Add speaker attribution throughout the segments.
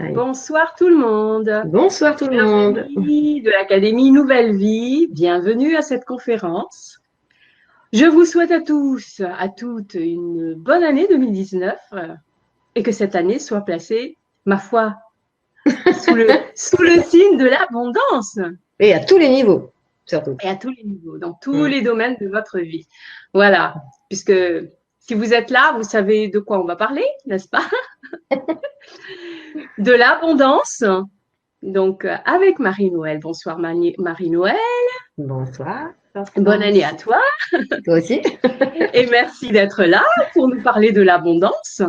Speaker 1: Aïe.
Speaker 2: Bonsoir tout le monde.
Speaker 1: Bonsoir tout le
Speaker 2: Chers
Speaker 1: monde.
Speaker 2: amis de l'Académie Nouvelle Vie, bienvenue à cette conférence. Je vous souhaite à tous, à toutes, une bonne année 2019 et que cette année soit placée, ma foi, sous le signe de l'abondance.
Speaker 1: Et à tous les niveaux, surtout.
Speaker 2: Et à tous les niveaux, dans tous les domaines de votre vie. Voilà, puisque si vous êtes là, vous savez de quoi on va parler, n'est-ce pas? De l'abondance. Donc, avec Marie-Noël. Bonsoir Marie-Noël.
Speaker 1: Bonsoir.
Speaker 2: Bonne année à toi.
Speaker 1: Toi aussi.
Speaker 2: Et merci d'être là pour nous parler de l'abondance.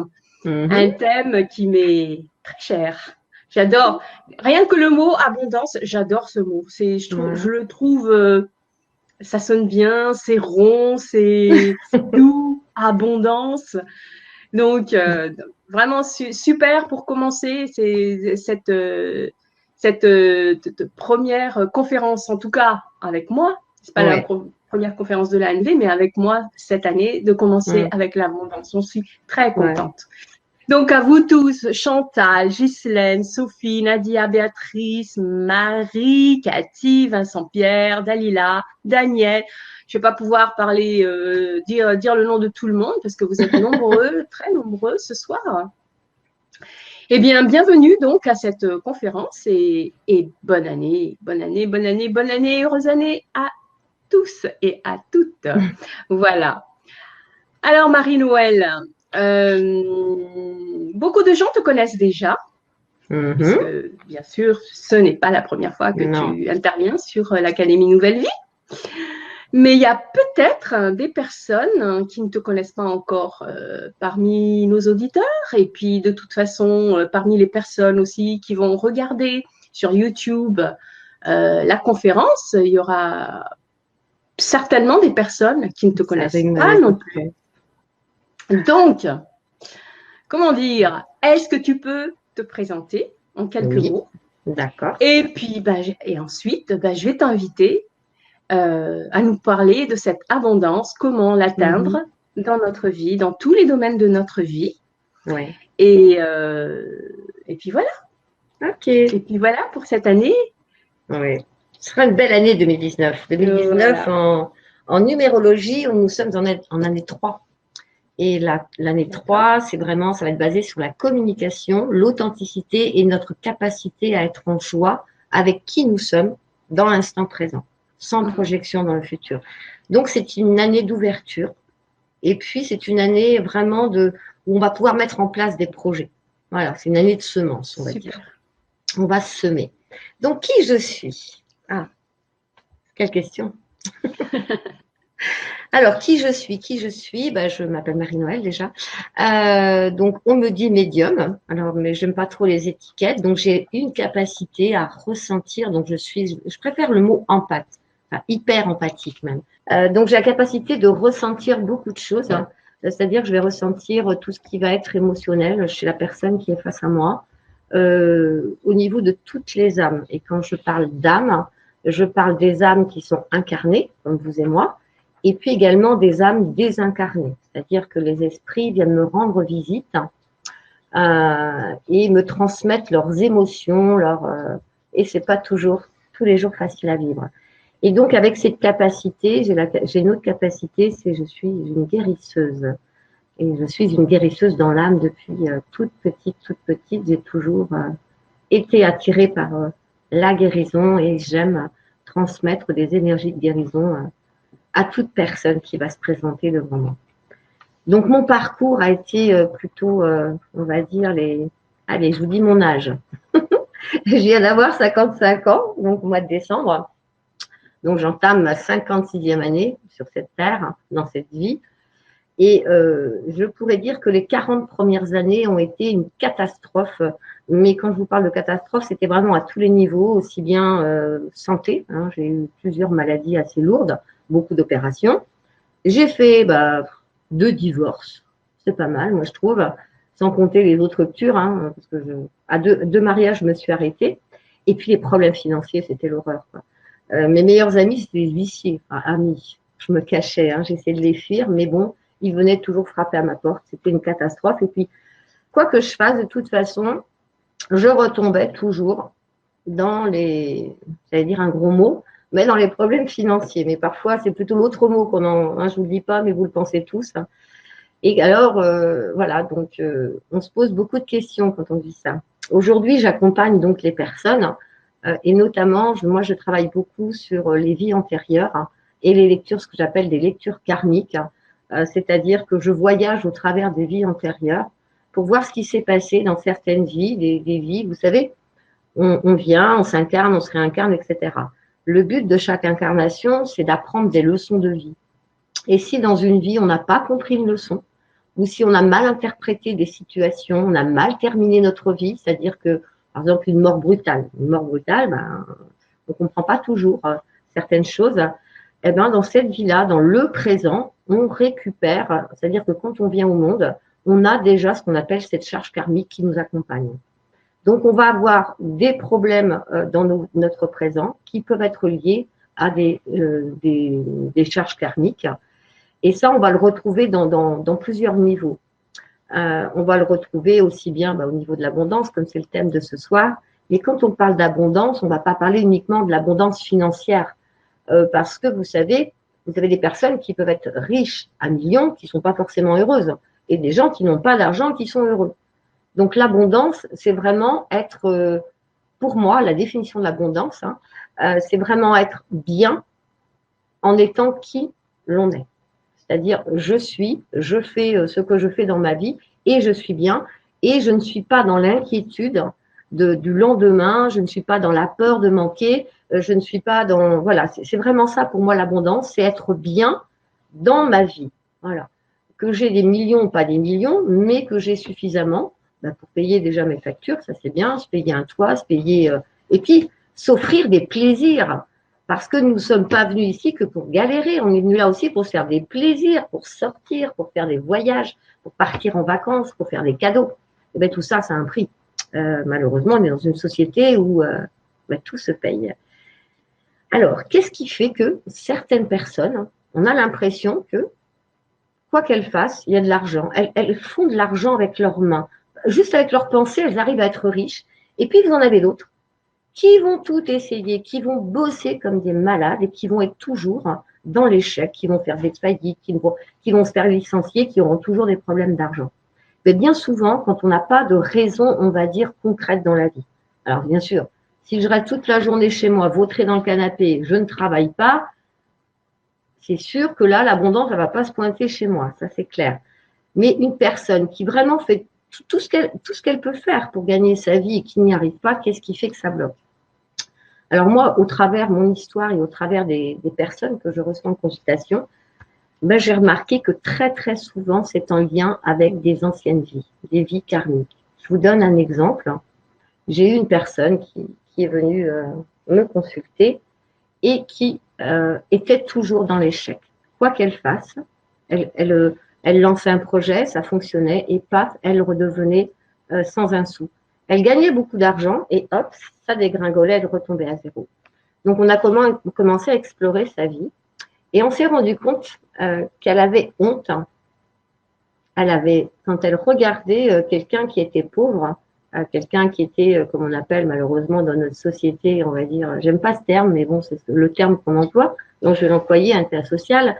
Speaker 2: Un thème qui m'est très cher. J'adore. Rien que le mot abondance, j'adore ce mot. Je le trouve, ça sonne bien, c'est rond, c'est doux, abondance. Donc, vraiment super pour commencer cette première conférence, en tout cas avec moi. Ce n'est pas la première conférence de l'ANV, mais avec moi cette année, de commencer avec l'abondance. Je suis très contente. Donc, à vous tous, Chantal, Ghislaine, Sophie, Nadia, Béatrice, Marie, Cathy, Vincent-Pierre, Dalila, Daniel. Je ne vais pas pouvoir parler, dire le nom de tout le monde parce que vous êtes nombreux, très nombreux ce soir. Eh bien, bienvenue donc à cette conférence et bonne année, bonne année, bonne année, bonne année, heureuse année à tous et à toutes. Voilà. Alors, Marie-Noël, beaucoup de gens te connaissent déjà, puisque bien sûr, ce n'est pas la première fois que tu interviens sur l'Académie Nouvelle Vie. Mais il y a peut-être des personnes qui ne te connaissent pas encore parmi nos auditeurs et puis de toute façon parmi les personnes aussi qui vont regarder sur YouTube la conférence, il y aura certainement des personnes qui ne te connaissent pas non plus. Donc, comment dire, est-ce que tu peux te présenter en quelques mots?
Speaker 1: D'accord.
Speaker 2: Et puis, ensuite, je vais t'inviter à nous parler de cette abondance, comment l'atteindre dans notre vie, dans tous les domaines de notre vie.
Speaker 1: Ouais.
Speaker 2: Et puis voilà.
Speaker 1: Ok.
Speaker 2: Et puis voilà pour cette année.
Speaker 1: Oui. Ce sera une belle année 2019. 2019, voilà. en numérologie, nous sommes en année 3. Et l'année 3, c'est vraiment, ça va être basé sur la communication, l'authenticité et notre capacité à être en joie avec qui nous sommes dans l'instant présent, sans projection dans le futur. Donc, c'est une année d'ouverture. Et puis, c'est une année vraiment où on va pouvoir mettre en place des projets. Voilà, c'est une année de semence, on va dire. On va semer. Donc, qui je suis? Ah, quelle question. Alors, qui je suis? Je m'appelle Marie-Noël déjà. Donc, on me dit médium. Alors, mais j'aime pas trop les étiquettes. Donc, j'ai une capacité à ressentir. Donc, je préfère le mot empathe, enfin, hyper empathique même. Donc, j'ai la capacité de ressentir beaucoup de choses. Hein. C'est-à-dire que je vais ressentir tout ce qui va être émotionnel chez la personne qui est face à moi, au niveau de toutes les âmes. Et quand je parle d'âme, je parle des âmes qui sont incarnées, comme vous et moi, et puis également des âmes désincarnées, c'est-à-dire que les esprits viennent me rendre visite et me transmettent leurs émotions, et c'est pas toujours tous les jours facile à vivre. Et donc avec cette capacité, j'ai une autre capacité, c'est je suis une guérisseuse. Et je suis une guérisseuse dans l'âme depuis toute petite. J'ai toujours été attirée par la guérison et j'aime transmettre des énergies de guérison à toute personne qui va se présenter devant moi. Donc, mon parcours a été plutôt, on va dire, allez, je vous dis mon âge. Je viens d'avoir 55 ans, donc au mois de décembre. Donc, j'entame ma 56e année sur cette terre, dans cette vie. Et je pourrais dire que les 40 premières années ont été une catastrophe. Mais quand je vous parle de catastrophe, c'était vraiment à tous les niveaux, aussi bien santé. Hein, j'ai eu plusieurs maladies assez lourdes, beaucoup d'opérations. J'ai fait 2 divorces. C'est pas mal, moi, je trouve. Sans compter les autres ruptures. Hein, parce que à deux mariages, je me suis arrêtée. Et puis, les problèmes financiers, c'était l'horreur. Mes meilleurs amis, c'était des huissiers. Enfin, amis. Je me cachais. Hein, j'essayais de les fuir. Mais bon, ils venaient toujours frapper à ma porte. C'était une catastrophe. Et puis, quoi que je fasse, de toute façon, je retombais toujours dans les, j'allais dire un gros mot, mais dans les problèmes financiers. Mais parfois, c'est plutôt l'autre mot qu'on en, hein, je ne vous le dis pas, mais vous le pensez tous. Et alors, voilà, donc on se pose beaucoup de questions quand on vit ça. Aujourd'hui, j'accompagne donc les personnes et notamment, moi, je travaille beaucoup sur les vies antérieures et les lectures, ce que j'appelle des lectures karmiques, c'est-à-dire que je voyage au travers des vies antérieures pour voir ce qui s'est passé dans certaines vies, des vies, vous savez, on vient, on s'incarne, on se réincarne, etc. Le but de chaque incarnation, c'est d'apprendre des leçons de vie. Et si dans une vie, on n'a pas compris une leçon, ou si on a mal interprété des situations, on a mal terminé notre vie, c'est-à-dire que, par exemple, une mort brutale, ben, on ne comprend pas toujours certaines choses, eh ben, dans cette vie-là, dans le présent, on récupère, c'est-à-dire que quand on vient au monde, on a déjà ce qu'on appelle cette charge karmique qui nous accompagne. Donc, on va avoir des problèmes dans notre présent qui peuvent être liés à des charges karmiques. Et ça, on va le retrouver dans plusieurs niveaux. On va le retrouver aussi bien au niveau de l'abondance, comme c'est le thème de ce soir. Mais quand on parle d'abondance, on ne va pas parler uniquement de l'abondance financière. Parce que vous savez, vous avez des personnes qui peuvent être riches à millions, qui ne sont pas forcément heureuses. Et des gens qui n'ont pas d'argent, qui sont heureux. Donc l'abondance, c'est vraiment être, pour moi, la définition de l'abondance, c'est vraiment être bien en étant qui l'on est. C'est-à-dire, je fais ce que je fais dans ma vie et je suis bien et je ne suis pas dans l'inquiétude du lendemain, je ne suis pas dans la peur de manquer, je ne suis pas dans… Voilà, c'est vraiment ça pour moi l'abondance, c'est être bien dans ma vie. Voilà. Que j'ai des millions ou pas des millions, mais que j'ai suffisamment pour payer déjà mes factures, ça c'est bien, se payer un toit, se payer… et puis, s'offrir des plaisirs. Parce que nous ne sommes pas venus ici que pour galérer, on est venus là aussi pour se faire des plaisirs, pour sortir, pour faire des voyages, pour partir en vacances, pour faire des cadeaux. Et bien, tout ça, ça a un prix. Malheureusement, on est dans une société où tout se paye. Alors, qu'est-ce qui fait que certaines personnes, on a l'impression que, quoi qu'elles fassent, il y a de l'argent. Elles font de l'argent avec leurs mains. Juste avec leurs pensées, elles arrivent à être riches. Et puis, vous en avez d'autres qui vont tout essayer, qui vont bosser comme des malades et qui vont être toujours dans l'échec, qui vont faire des faillites, qui vont se faire licencier, qui auront toujours des problèmes d'argent. Mais bien souvent, quand on n'a pas de raison, on va dire, concrète dans la vie. Alors bien sûr, si je reste toute la journée chez moi, vautrée dans le canapé, je ne travaille pas, c'est sûr que là, l'abondance, elle ne va pas se pointer chez moi, ça c'est clair. Mais une personne qui vraiment fait tout ce qu'elle peut faire pour gagner sa vie et qui n'y arrive pas, qu'est-ce qui fait que ça bloque? Alors moi, au travers de mon histoire et au travers des personnes que je reçois en consultation, j'ai remarqué que très très souvent, c'est en lien avec des anciennes vies, des vies karmiques. Je vous donne un exemple. J'ai eu une personne qui est venue me consulter et qui était toujours dans l'échec. Quoi qu'elle fasse, elle lançait un projet, ça fonctionnait et paf, elle redevenait sans un sou. Elle gagnait beaucoup d'argent et hop, ça dégringolait, elle retombait à zéro. Donc, on a commencé à explorer sa vie et on s'est rendu compte qu'elle avait honte. Quand elle regardait quelqu'un qui était pauvre, quelqu'un qui était, comme on appelle malheureusement dans notre société, on va dire, j'aime pas ce terme, mais bon, c'est le terme qu'on emploie, donc je vais l'employer, un cas social.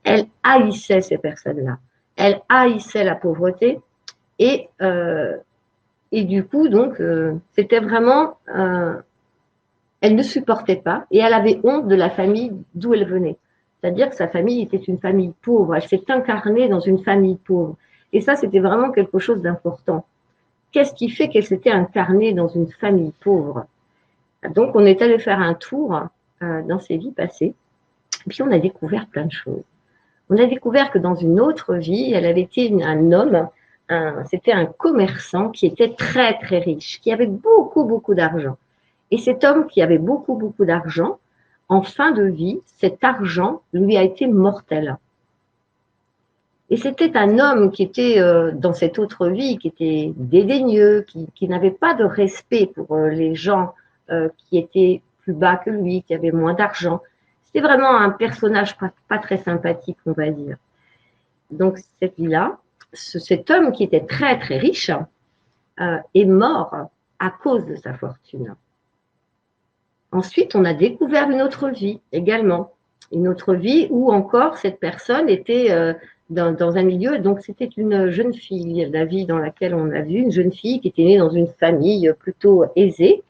Speaker 1: Elle haïssait ces personnes-là. Elle haïssait la pauvreté et du coup, donc, c'était vraiment, elle ne supportait pas et elle avait honte de la famille d'où elle venait. C'est-à-dire que sa famille était une famille pauvre. Elle s'est incarnée dans une famille pauvre. Et ça, c'était vraiment quelque chose d'important. Qu'est-ce qui fait qu'elle s'était incarnée dans une famille pauvre? Donc, on est allé faire un tour dans ses vies passées. Et puis, on a découvert plein de choses. On a découvert que dans une autre vie, elle avait été un homme, c'était un commerçant qui était très, très riche, qui avait beaucoup, beaucoup d'argent. Et cet homme qui avait beaucoup, beaucoup d'argent, en fin de vie, cet argent lui a été mortel. Et c'était un homme qui était dans cette autre vie, qui était dédaigneux, qui n'avait pas de respect pour les gens qui étaient plus bas que lui, qui avaient moins d'argent. C'était vraiment un personnage pas très sympathique, on va dire. Donc, cette vie-là, cet homme qui était très, très riche est mort à cause de sa fortune. Ensuite, on a découvert une autre vie également. Une autre vie où encore cette personne était dans un milieu, donc c'était une jeune fille, la vie dans laquelle on a vu, une jeune fille qui était née dans une famille plutôt aisée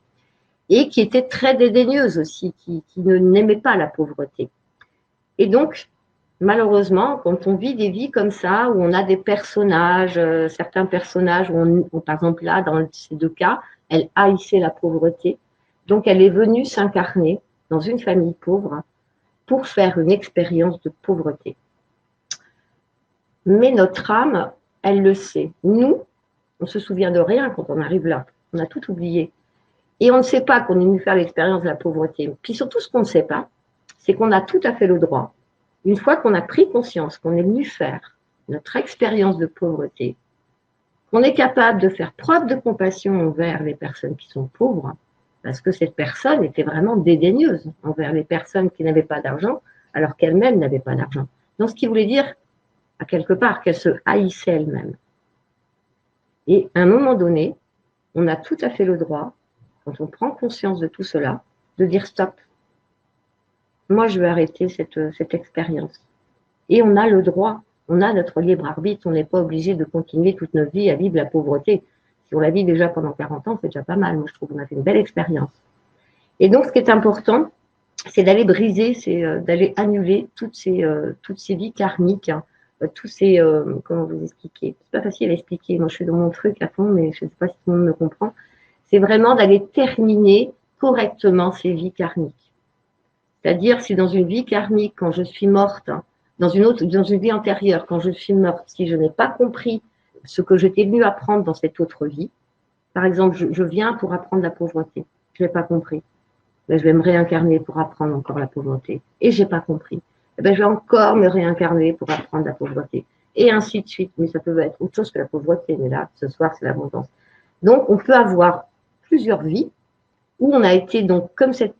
Speaker 1: et qui était très dédaigneuse aussi, qui n'aimait pas la pauvreté. Et donc, malheureusement, quand on vit des vies comme ça, où on a des personnages, certains personnages, par exemple là, dans ces deux cas, elle haïssait la pauvreté, donc elle est venue s'incarner dans une famille pauvre pour faire une expérience de pauvreté. Mais notre âme, elle le sait. Nous, on se souvient de rien quand on arrive là. On a tout oublié. Et on ne sait pas qu'on est venu faire l'expérience de la pauvreté. Puis surtout, ce qu'on ne sait pas, c'est qu'on a tout à fait le droit, une fois qu'on a pris conscience qu'on est venu faire notre expérience de pauvreté, qu'on est capable de faire preuve de compassion envers les personnes qui sont pauvres, parce que cette personne était vraiment dédaigneuse envers les personnes qui n'avaient pas d'argent, alors qu'elle-même n'avait pas d'argent. Donc, ce qui voulait dire, à quelque part, qu'elle se haïssait elle-même. Et à un moment donné, on a tout à fait le droit, quand on prend conscience de tout cela, de dire stop. Moi, je vais arrêter cette expérience. Et on a le droit, on a notre libre arbitre, on n'est pas obligé de continuer toute notre vie à vivre la pauvreté. Si on la vit déjà pendant 40 ans, c'est déjà pas mal. Moi, je trouve qu'on a fait une belle expérience. Et donc, ce qui est important, c'est d'aller briser, d'aller annuler toutes ces vies karmiques, hein, tous ces, comment vous expliquer? C'est pas facile à expliquer. Moi, je suis dans mon truc à fond, mais je ne sais pas si tout le monde me comprend. C'est vraiment d'aller terminer correctement ces vies karmiques. C'est-à-dire, si dans une vie karmique, quand je suis morte, hein, dans une vie antérieure, quand je suis morte, si je n'ai pas compris ce que j'étais venue apprendre dans cette autre vie, par exemple, je viens pour apprendre la pauvreté, je n'ai pas compris. Ben, je vais me réincarner pour apprendre encore la pauvreté. Et je n'ai pas compris. Ben, je vais encore me réincarner pour apprendre la pauvreté. Et ainsi de suite. Mais ça peut être autre chose que la pauvreté. Mais là, ce soir, c'est l'abondance. Donc, on peut avoir plusieurs vies où on a été, donc, comme cette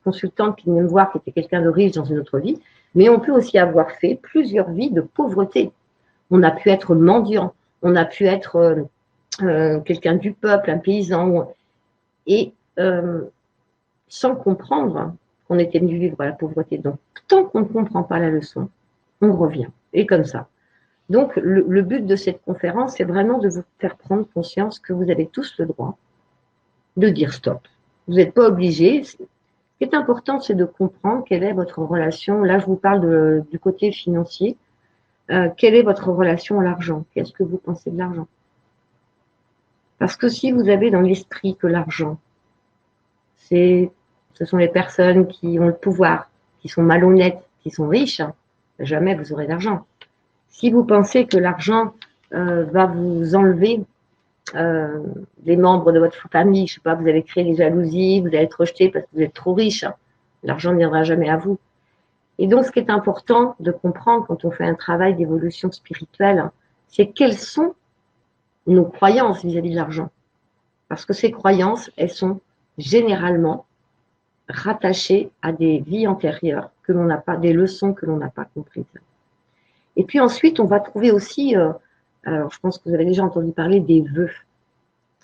Speaker 1: consultante qui venait me voir, qui était quelqu'un de riche dans une autre vie, mais on peut aussi avoir fait plusieurs vies de pauvreté. On a pu être mendiant, on a pu être quelqu'un du peuple, un paysan, et sans comprendre qu'on était venu vivre la pauvreté. Donc, tant qu'on ne comprend pas la leçon, on revient. Et comme ça. Donc, le but de cette conférence, c'est vraiment de vous faire prendre conscience que vous avez tous le droit de dire stop. Vous n'êtes pas obligé. Ce qui est important, c'est de comprendre quelle est votre relation. Là, je vous parle du côté financier. Quelle est votre relation à l'argent? Qu'est-ce que vous pensez de l'argent? Parce que si vous avez dans l'esprit que l'argent, ce sont les personnes qui ont le pouvoir, qui sont malhonnêtes, qui sont riches, jamais vous aurez d'argent. Si vous pensez que l'argent va vous enlever des membres de votre famille, je ne sais pas, vous allez créer des jalousies, vous allez être rejeté parce que vous êtes trop riche, l'argent ne viendra jamais à vous. Et donc, ce qui est important de comprendre quand on fait un travail d'évolution spirituelle, c'est quelles sont nos croyances vis-à-vis de l'argent. Parce que ces croyances, elles sont généralement rattachées à des vies antérieures que l'on n'a pas, des leçons que l'on n'a pas comprises. Et puis ensuite, on va trouver aussi, alors je pense que vous avez déjà entendu parler des vœux.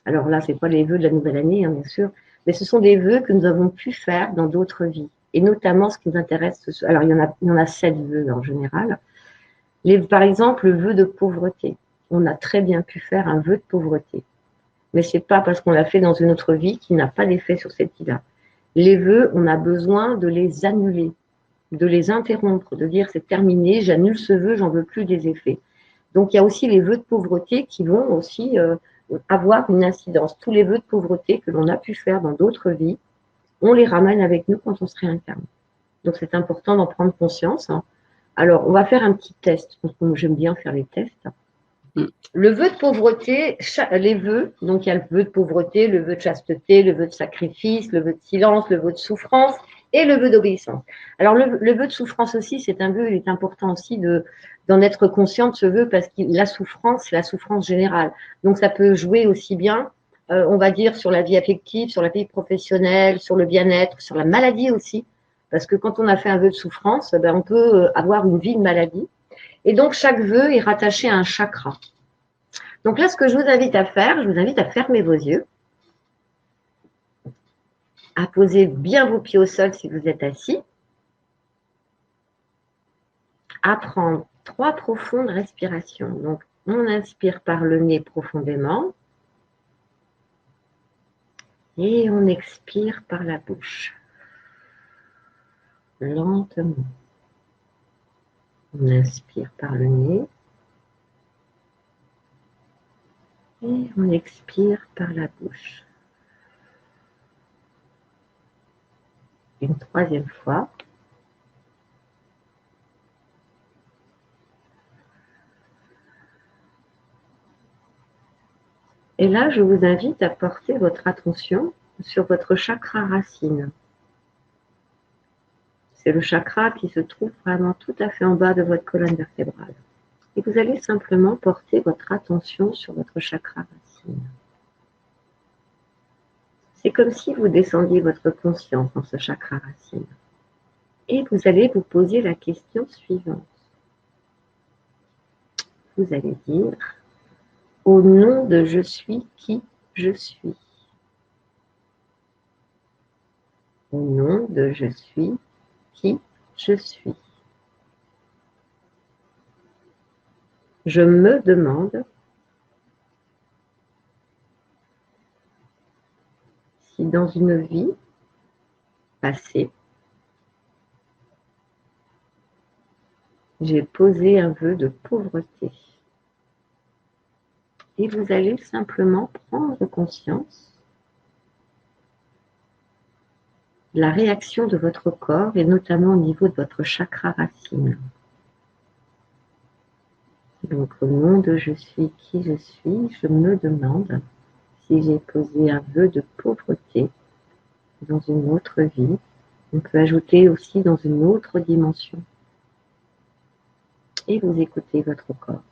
Speaker 1: Alors là, ce n'est pas les vœux de la nouvelle année, hein, bien sûr, mais ce sont des vœux que nous avons pu faire dans d'autres vies. Et notamment, ce qui nous intéresse, alors il y en a 7 vœux en général. Par exemple, le vœu de pauvreté. On a très bien pu faire un vœu de pauvreté. Mais ce n'est pas parce qu'on l'a fait dans une autre vie qu'il n'a pas d'effet sur cette vie-là. Les vœux, on a besoin de les annuler, de les interrompre, de dire c'est terminé, j'annule ce vœu, j'en veux plus des effets. Donc il y a aussi les vœux de pauvreté qui vont aussi avoir une incidence. Tous les vœux de pauvreté que l'on a pu faire dans d'autres vies, on les ramène avec nous quand on se réincarne. Donc c'est important d'en prendre conscience. Alors on va faire un petit test, parce que j'aime bien faire les tests. Le vœu de pauvreté, les vœux, donc il y a le vœu de pauvreté, le vœu de chasteté, le vœu de sacrifice, le vœu de silence, le vœu de souffrance et le vœu d'obéissance. Alors le vœu de souffrance aussi, c'est un vœu, il est important aussi d'en être conscient de ce vœu parce que la souffrance, c'est la souffrance générale. Donc ça peut jouer aussi bien, on va dire, sur la vie affective, sur la vie professionnelle, sur le bien-être, sur la maladie aussi. Parce que quand on a fait un vœu de souffrance, ben, on peut avoir une vie de maladie. Et donc, chaque vœu est rattaché à un chakra. Donc là, ce que je vous invite à faire, je vous invite à fermer vos yeux à poser bien vos pieds au sol si vous êtes assis, à prendre 3 profondes respirations. Donc, on inspire par le nez profondément et on expire par la bouche, lentement. On inspire par le nez et on expire par la bouche. Une 3e fois. Et là, je vous invite à porter votre attention sur votre chakra racine. C'est le chakra qui se trouve vraiment tout à fait en bas de votre colonne vertébrale. Et vous allez simplement porter votre attention sur votre chakra racine. C'est comme si vous descendiez votre conscience dans ce chakra racine. Et vous allez vous poser la question suivante. Vous allez dire, au nom de je suis qui je suis. Au nom de je suis qui je suis. Je me demande si dans une vie passée, j'ai posé un vœu de pauvreté. Et vous allez simplement prendre conscience de la réaction de votre corps et notamment au niveau de votre chakra racine. Donc au nom de je suis qui je suis, je me demande si j'ai posé un vœu de pauvreté dans une autre vie. On peut ajouter aussi dans une autre dimension. Et vous écoutez votre corps.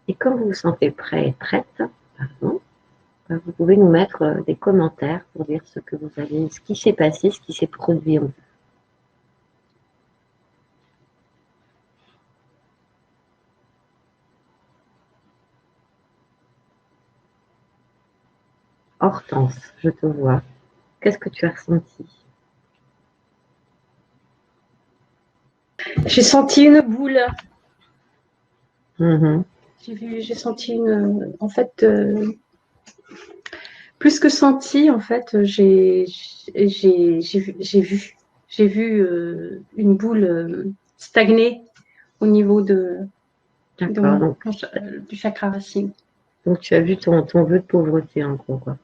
Speaker 1: Et quand vous vous sentez prêt et prête, vous pouvez nous mettre des commentaires pour dire ce que vous avez, ce qui s'est passé, ce qui s'est produit en vous. Hortense, je te vois. Qu'est-ce que tu as ressenti?
Speaker 2: J'ai senti une boule.
Speaker 1: Mm-hmm.
Speaker 2: J'ai senti une. En fait, plus que senti, en fait, j'ai vu. J'ai vu une boule stagner au niveau du chakra racine.
Speaker 1: Donc tu as vu ton vœu de pauvreté en gros, quoi.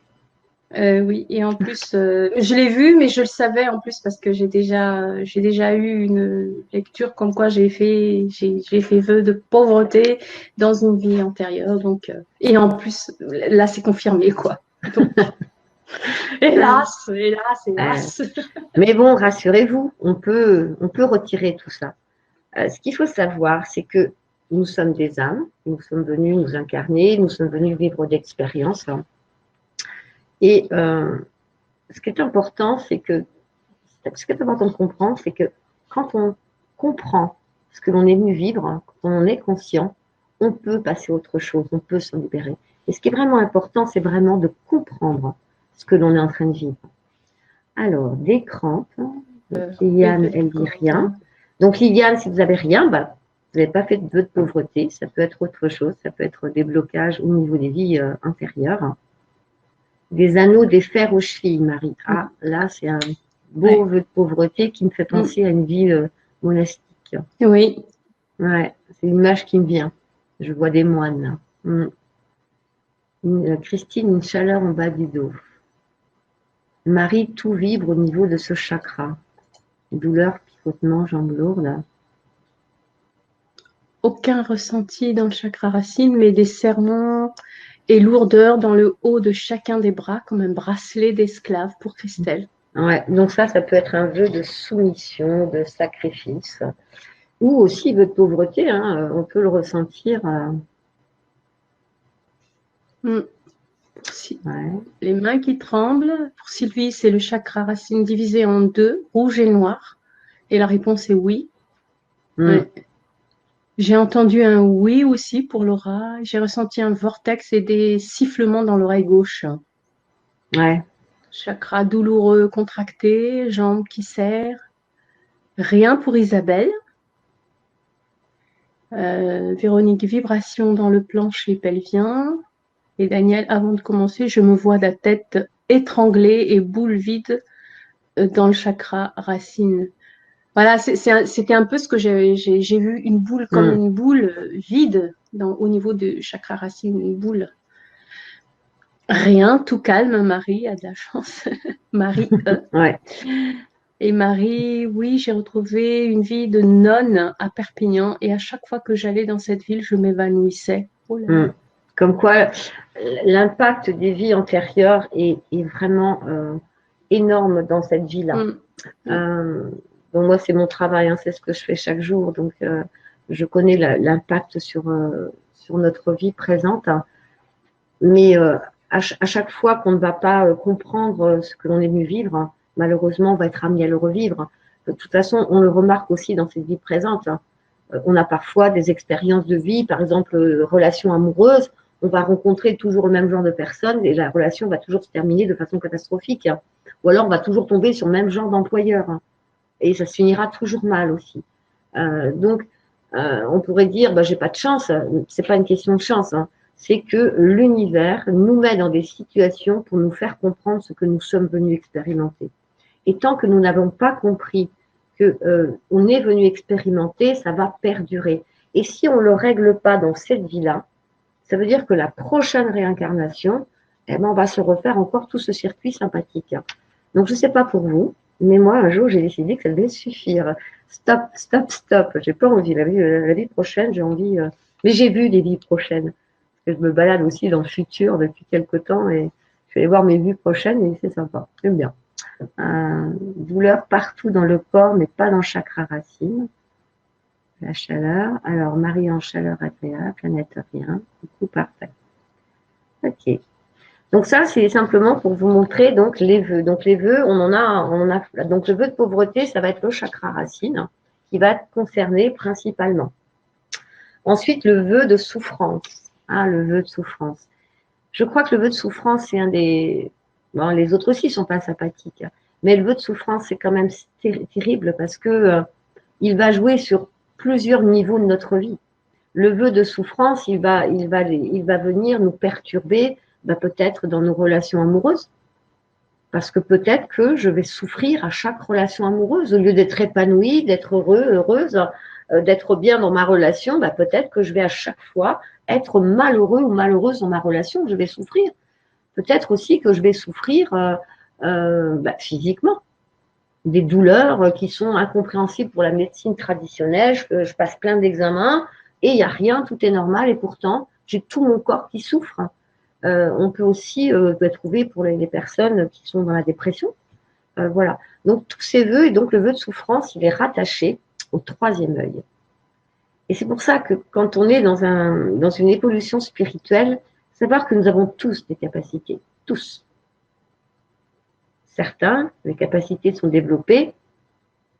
Speaker 2: Oui, et en plus, je l'ai vu, mais je le savais en plus parce que j'ai déjà eu une lecture comme quoi j'ai fait vœu de pauvreté dans une vie antérieure. Donc, et en plus, là, c'est confirmé, quoi. Donc, hélas.
Speaker 1: Mais bon, rassurez-vous, on peut retirer tout ça. Ce qu'il faut savoir, c'est que nous sommes des âmes, nous sommes venus nous incarner, nous sommes venus vivre d'expériences. Et ce qui est important, ce qui est important de comprendre, c'est que quand on comprend ce que l'on est venu vivre, quand on est conscient, on peut passer à autre chose, on peut s'en libérer. Et ce qui est vraiment important, c'est vraiment de comprendre ce que l'on est en train de vivre. Alors, des crampes. Liliane, elle dit rien. Donc, Liliane, si vous n'avez rien, vous n'avez pas fait de vœu de pauvreté. Ça peut être autre chose. Ça peut être des blocages au niveau des vies intérieures. Des anneaux, des fers aux chevilles, Marie. Ah, là, c'est un beau vœu de pauvreté qui me fait penser à une vie monastique.
Speaker 2: Oui.
Speaker 1: Ouais, c'est l'image qui me vient. Je vois des moines. Christine, une chaleur en bas du dos. Marie, tout vibre au niveau de ce chakra. Douleur, picotement, jambes lourdes.
Speaker 2: Aucun ressenti dans le chakra racine, mais des serrements et lourdeur dans le haut de chacun des bras, comme un bracelet d'esclave pour Christelle.
Speaker 1: Ouais, donc ça peut être un vœu de soumission, de sacrifice, ou aussi vœu de pauvreté, hein, on peut le ressentir. Ouais.
Speaker 2: Les mains qui tremblent. Pour Sylvie, c'est le chakra racine divisé en deux, rouge et noir. Et la réponse est oui. Ouais. J'ai entendu un oui aussi pour Laura. J'ai ressenti un vortex et des sifflements dans l'oreille gauche.
Speaker 1: Ouais.
Speaker 2: Chakra douloureux contracté, jambes qui serrent. Rien pour Isabelle. Véronique, vibration dans le plancher pelvien. Et Daniel, avant de commencer, je me vois la tête étranglée et boule vide dans le chakra racine. Voilà, c'était un peu ce que j'ai vu, une boule comme une boule vide au niveau du chakra racine, une boule. Rien, tout calme, Marie a de la chance. Marie,
Speaker 1: Ouais.
Speaker 2: Et Marie, oui, j'ai retrouvé une vie de nonne à Perpignan et à chaque fois que j'allais dans cette ville, je m'évanouissais. Oh là là.
Speaker 1: Comme quoi, l'impact des vies antérieures est vraiment énorme dans cette vie-là. Donc moi, c'est mon travail, hein, c'est ce que je fais chaque jour. Donc, je connais l'impact sur notre vie présente. Hein. Mais à chaque fois qu'on ne va pas comprendre ce que l'on est venu vivre, hein, malheureusement, on va être amené à le revivre. De toute façon, on le remarque aussi dans cette vie présente. Hein. On a parfois des expériences de vie, par exemple, relations amoureuses. On va rencontrer toujours le même genre de personnes et la relation va toujours se terminer de façon catastrophique. Hein. Ou alors, on va toujours tomber sur le même genre d'employeur. Hein. Et ça se finira toujours mal aussi. Donc, on pourrait dire, bah, j'ai pas de chance. C'est pas une question de chance. Hein. C'est que l'univers nous met dans des situations pour nous faire comprendre ce que nous sommes venus expérimenter. Et tant que nous n'avons pas compris que on est venu expérimenter, ça va perdurer. Et si on ne le règle pas dans cette vie-là, ça veut dire que la prochaine réincarnation, eh ben, on va se refaire encore tout ce circuit sympathique. Donc, je ne sais pas pour vous, mais moi, un jour, j'ai décidé que ça devait suffire. Stop, stop, stop. J'ai pas envie. La vie prochaine, j'ai envie. Mais j'ai vu des vies prochaines. Parce que je me balade aussi dans le futur depuis quelques temps et je vais aller voir mes vies prochaines et c'est sympa. J'aime bien. Douleur partout dans le corps, mais pas dans le chakra racine. La chaleur. Alors, Marie en chaleur agréable, planète rien. Coucou, parfait. Ok. Donc ça, c'est simplement pour vous montrer donc les vœux. Donc les vœux, on a. Donc le vœu de pauvreté, ça va être le chakra racine qui va être concerné principalement. Ensuite, le vœu de souffrance. Le vœu de souffrance. Je crois que le vœu de souffrance, c'est un des. Bon, les autres aussi sont pas sympathiques, mais le vœu de souffrance, c'est quand même terrible parce que il va jouer sur plusieurs niveaux de notre vie. Le vœu de souffrance, il va venir nous perturber, peut-être dans nos relations amoureuses, parce que peut-être que je vais souffrir à chaque relation amoureuse, au lieu d'être épanouie, d'être heureuse, d'être bien dans ma relation, peut-être que je vais à chaque fois être malheureux ou malheureuse dans ma relation, je vais souffrir. Peut-être aussi que je vais souffrir physiquement, des douleurs qui sont incompréhensibles pour la médecine traditionnelle. Je passe plein d'examens et il n'y a rien, tout est normal et pourtant, j'ai tout mon corps qui souffre. On peut aussi trouver pour les personnes qui sont dans la dépression. Voilà. Donc, tous ces vœux, et donc le vœu de souffrance, il est rattaché au troisième œil. Et c'est pour ça que quand on est dans une évolution spirituelle, savoir que nous avons tous des capacités, tous. Certains, les capacités sont développées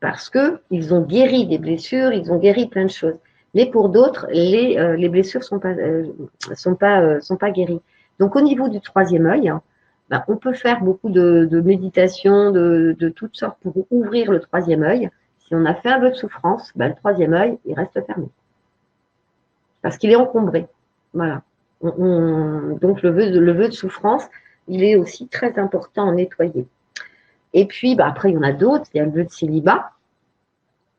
Speaker 1: parce qu'ils ont guéri des blessures, ils ont guéri plein de choses. Mais pour d'autres, les blessures sont pas guéries. Donc au niveau du troisième œil, on peut faire beaucoup de méditation, de toutes sortes pour ouvrir le troisième œil. Si on a fait un vœu de souffrance, le troisième œil, il reste fermé. Parce qu'il est encombré. Voilà. Donc le vœu de souffrance, il est aussi très important à nettoyer. Et puis, après, il y en a d'autres. Il y a le vœu de célibat.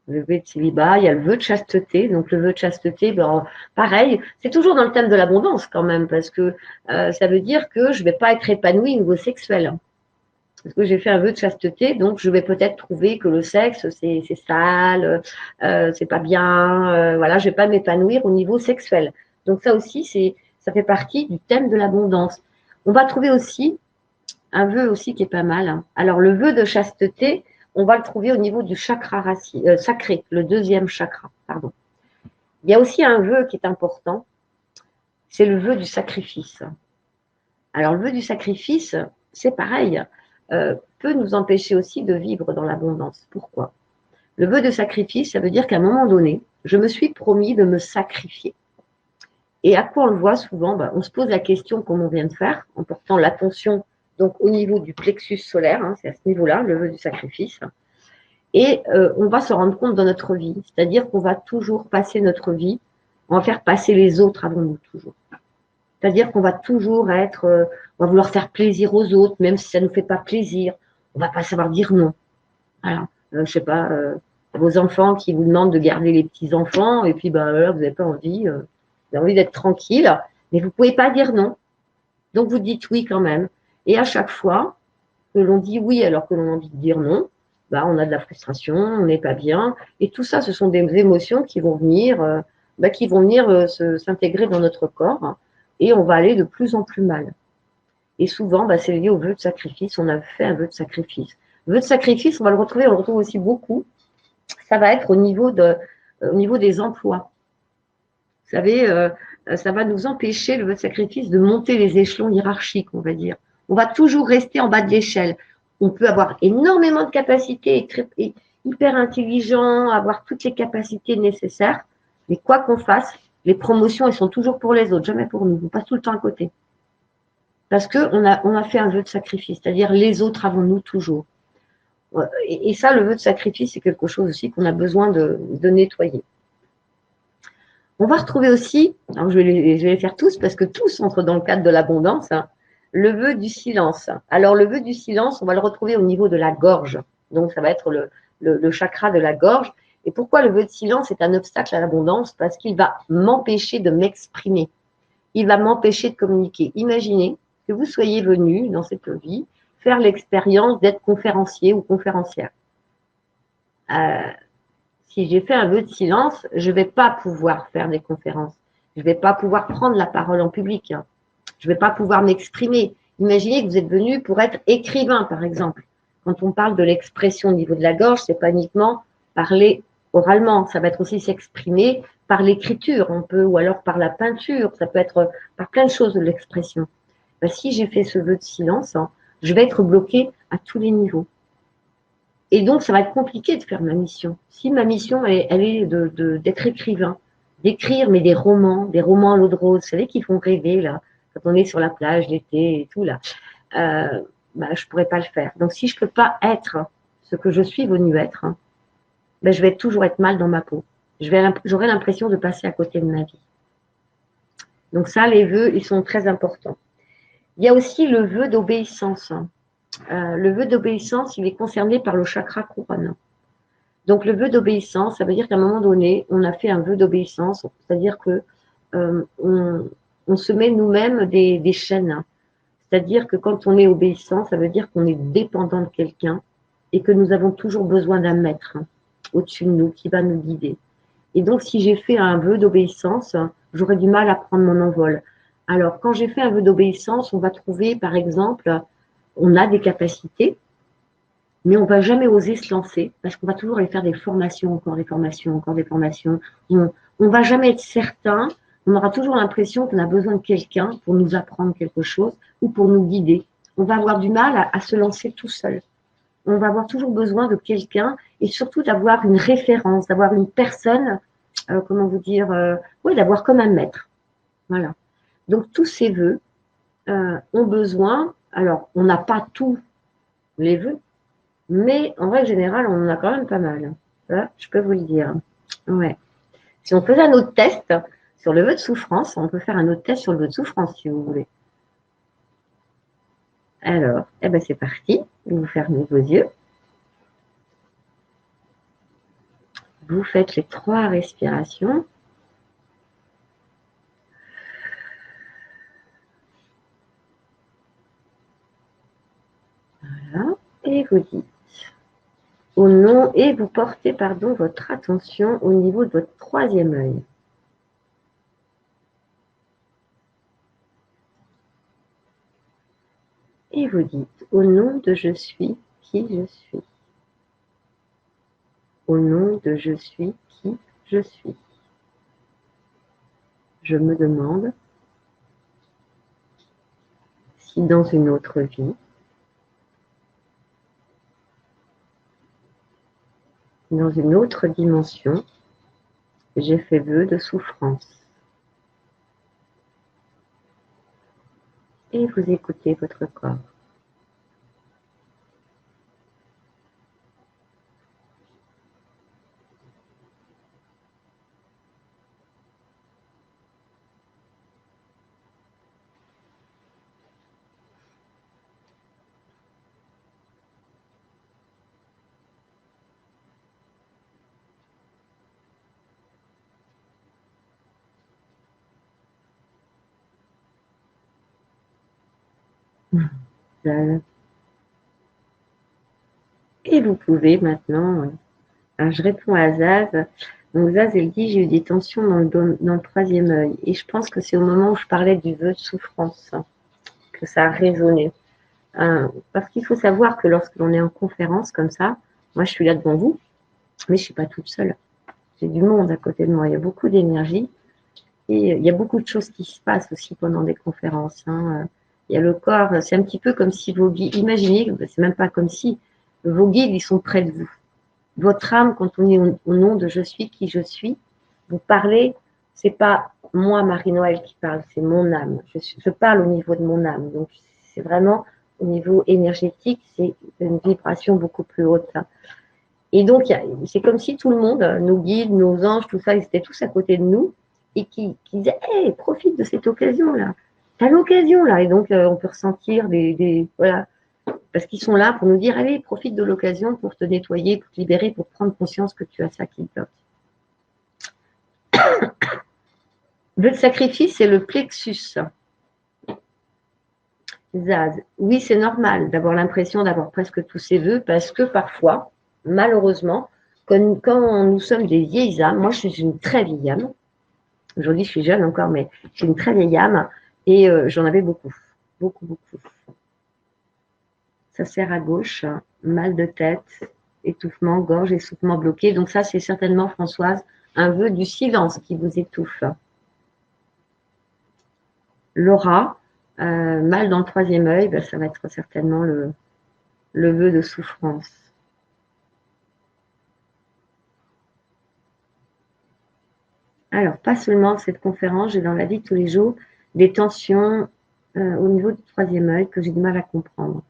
Speaker 1: Le vœu de célibat, il y a le vœu de chasteté. Donc, le vœu de chasteté, pareil, c'est toujours dans le thème de l'abondance quand même, parce que ça veut dire que je ne vais pas être épanouie au niveau sexuel. Parce que j'ai fait un vœu de chasteté, donc je vais peut-être trouver que le sexe, c'est sale, c'est pas bien, voilà, je ne vais pas m'épanouir au niveau sexuel. Donc, ça aussi, ça fait partie du thème de l'abondance. On va trouver aussi un vœu aussi qui est pas mal. Hein. Alors, le vœu de chasteté, on va le trouver au niveau du chakra sacré, le deuxième chakra, pardon. Il y a aussi un vœu qui est important, c'est le vœu du sacrifice. Alors, le vœu du sacrifice, c'est pareil, peut nous empêcher aussi de vivre dans l'abondance. Pourquoi? Le vœu de sacrifice, ça veut dire qu'à un moment donné, je me suis promis de me sacrifier. Et à quoi on le voit souvent? On se pose la question, comme on vient de faire, en portant l'attention donc au niveau du plexus solaire, c'est à ce niveau-là, le vœu du sacrifice. Et on va se rendre compte dans notre vie, c'est-à-dire qu'on va toujours passer notre vie, on va faire passer les autres avant nous, toujours. C'est-à-dire qu'on va toujours être, on va vouloir faire plaisir aux autres, même si ça ne nous fait pas plaisir. On ne va pas savoir dire non. Alors, je sais pas, vos enfants qui vous demandent de garder les petits-enfants, et puis là, vous n'avez pas envie, vous avez envie d'être tranquille, mais vous ne pouvez pas dire non. Donc, vous dites oui quand même. Et à chaque fois que l'on dit oui alors que l'on a envie de dire non, on a de la frustration, on n'est pas bien. Et tout ça, ce sont des émotions qui vont venir, s'intégrer dans notre corps, et on va aller de plus en plus mal. Et souvent, c'est lié au vœu de sacrifice. On a fait un vœu de sacrifice. Le vœu de sacrifice, on le retrouve aussi beaucoup. Ça va être au niveau des emplois. Vous savez, ça va nous empêcher, le vœu de sacrifice, de monter les échelons hiérarchiques, on va dire. On va toujours rester en bas de l'échelle. On peut avoir énormément de capacités, être hyper intelligent, avoir toutes les capacités nécessaires, mais quoi qu'on fasse, les promotions, elles sont toujours pour les autres, jamais pour nous. On passe tout le temps à côté. Parce qu'on a fait un vœu de sacrifice, c'est-à-dire les autres avant nous toujours. Et ça, le vœu de sacrifice, c'est quelque chose aussi qu'on a besoin de nettoyer. On va retrouver aussi, alors je vais les faire tous parce que tous entrent dans le cadre de l'abondance, le vœu du silence. Alors le vœu du silence, on va le retrouver au niveau de la gorge. Donc ça va être le chakra de la gorge. Et pourquoi le vœu de silence est un obstacle à l'abondance? Parce qu'il va m'empêcher de m'exprimer. Il va m'empêcher de communiquer. Imaginez que vous soyez venu dans cette vie faire l'expérience d'être conférencier ou conférencière. Si j'ai fait un vœu de silence, je ne vais pas pouvoir faire des conférences. Je ne vais pas pouvoir prendre la parole en public. Je ne vais pas pouvoir m'exprimer. Imaginez que vous êtes venu pour être écrivain, par exemple. Quand on parle de l'expression au niveau de la gorge, ce n'est pas uniquement parler oralement, ça va être aussi s'exprimer par l'écriture, on peut, ou alors par la peinture, ça peut être par plein de choses de l'expression. Si j'ai fait ce vœu de silence, je vais être bloquée à tous les niveaux. Et donc, ça va être compliqué de faire ma mission. Si ma mission, elle est d'être écrivain, d'écrire, mais des romans à l'eau de rose, vous savez, qui font rêver, là, quand on est sur la plage l'été et tout, là, je ne pourrais pas le faire. Donc, si je ne peux pas être ce que je suis venu être, je vais toujours être mal dans ma peau. J'aurai l'impression de passer à côté de ma vie. Donc ça, les vœux, ils sont très importants. Il y a aussi le vœu d'obéissance. Le vœu d'obéissance, il est concerné par le chakra couronne. Donc le vœu d'obéissance, ça veut dire qu'à un moment donné, on a fait un vœu d'obéissance, c'est-à-dire que on se met nous-mêmes des chaînes. C'est-à-dire que quand on est obéissant, ça veut dire qu'on est dépendant de quelqu'un et que nous avons toujours besoin d'un maître au-dessus de nous qui va nous guider. Et donc, si j'ai fait un vœu d'obéissance, j'aurais du mal à prendre mon envol. Alors, quand j'ai fait un vœu d'obéissance, on va trouver, par exemple, on a des capacités, mais on ne va jamais oser se lancer parce qu'on va toujours aller faire des formations, encore des formations, encore des formations. On ne va jamais être certain. On aura toujours l'impression qu'on a besoin de quelqu'un pour nous apprendre quelque chose ou pour nous guider. On va avoir du mal à se lancer tout seul. On va avoir toujours besoin de quelqu'un et surtout d'avoir une référence, d'avoir une personne, d'avoir comme un maître. Voilà. Donc tous ces vœux ont besoin, alors on n'a pas tous les vœux, mais en règle générale, on en a quand même pas mal. Ça, je peux vous le dire. Ouais. Si on faisait un autre test sur le vœu de souffrance, on peut faire un autre test sur le vœu de souffrance si vous voulez. Alors, c'est parti. Vous fermez vos yeux. Vous faites les 3 respirations. Voilà. Et vous dites au nom et vous portez, votre attention au niveau de votre 3e œil. Et vous dites au nom de je suis qui je suis. Au nom de je suis qui je suis. Je me demande si dans une autre vie, dans une autre dimension, j'ai fait vœu de souffrance. Et vous écoutez votre corps. Et vous pouvez maintenant, alors je réponds à Zaz. Donc Zaz, elle dit, j'ai eu des tensions dans le troisième œil. Et je pense que c'est au moment où je parlais du vœu de souffrance que ça a résonné. Parce qu'il faut savoir que lorsque l'on est en conférence comme ça, moi je suis là devant vous, mais je ne suis pas toute seule. J'ai du monde à côté de moi, il y a beaucoup d'énergie et il y a beaucoup de choses qui se passent aussi pendant des conférences. Il y a le corps, c'est un petit peu comme si vos guides, imaginez, c'est même pas comme si, vos guides, ils sont près de vous. Votre âme, quand on est au nom de je suis qui je suis, vous parlez, c'est pas moi, Marie-Noël, qui parle, c'est mon âme. Je parle au niveau de mon âme. Donc, c'est vraiment au niveau énergétique, c'est une vibration beaucoup plus haute. Là. Et donc, c'est comme si tout le monde, nos guides, nos anges, tout ça, ils étaient tous à côté de nous et qui disaient hey, profite de cette occasion-là. Tu as l'occasion là. Et donc, on peut ressentir voilà, parce qu'ils sont là pour nous dire allez, profite de l'occasion pour te nettoyer, pour te libérer, pour prendre conscience que tu as ça qui te bloque. Le sacrifice, c'est le plexus. Zaz, oui, c'est normal d'avoir l'impression d'avoir presque tous ses vœux parce que parfois, malheureusement, quand nous sommes des vieilles âmes, moi je suis une très vieille âme, aujourd'hui je suis jeune encore, mais je suis une très vieille âme et j'en avais beaucoup, beaucoup, beaucoup. Ça sert à gauche, mal de tête, étouffement, gorge, essoufflement bloqué. Donc ça, c'est certainement, Françoise, un vœu du silence qui vous étouffe. Laura, mal dans le troisième œil, ben, ça va être certainement le vœu de souffrance. Alors, pas seulement cette conférence, j'ai dans la vie de tous les jours des tensions au niveau du troisième œil que j'ai du mal à comprendre.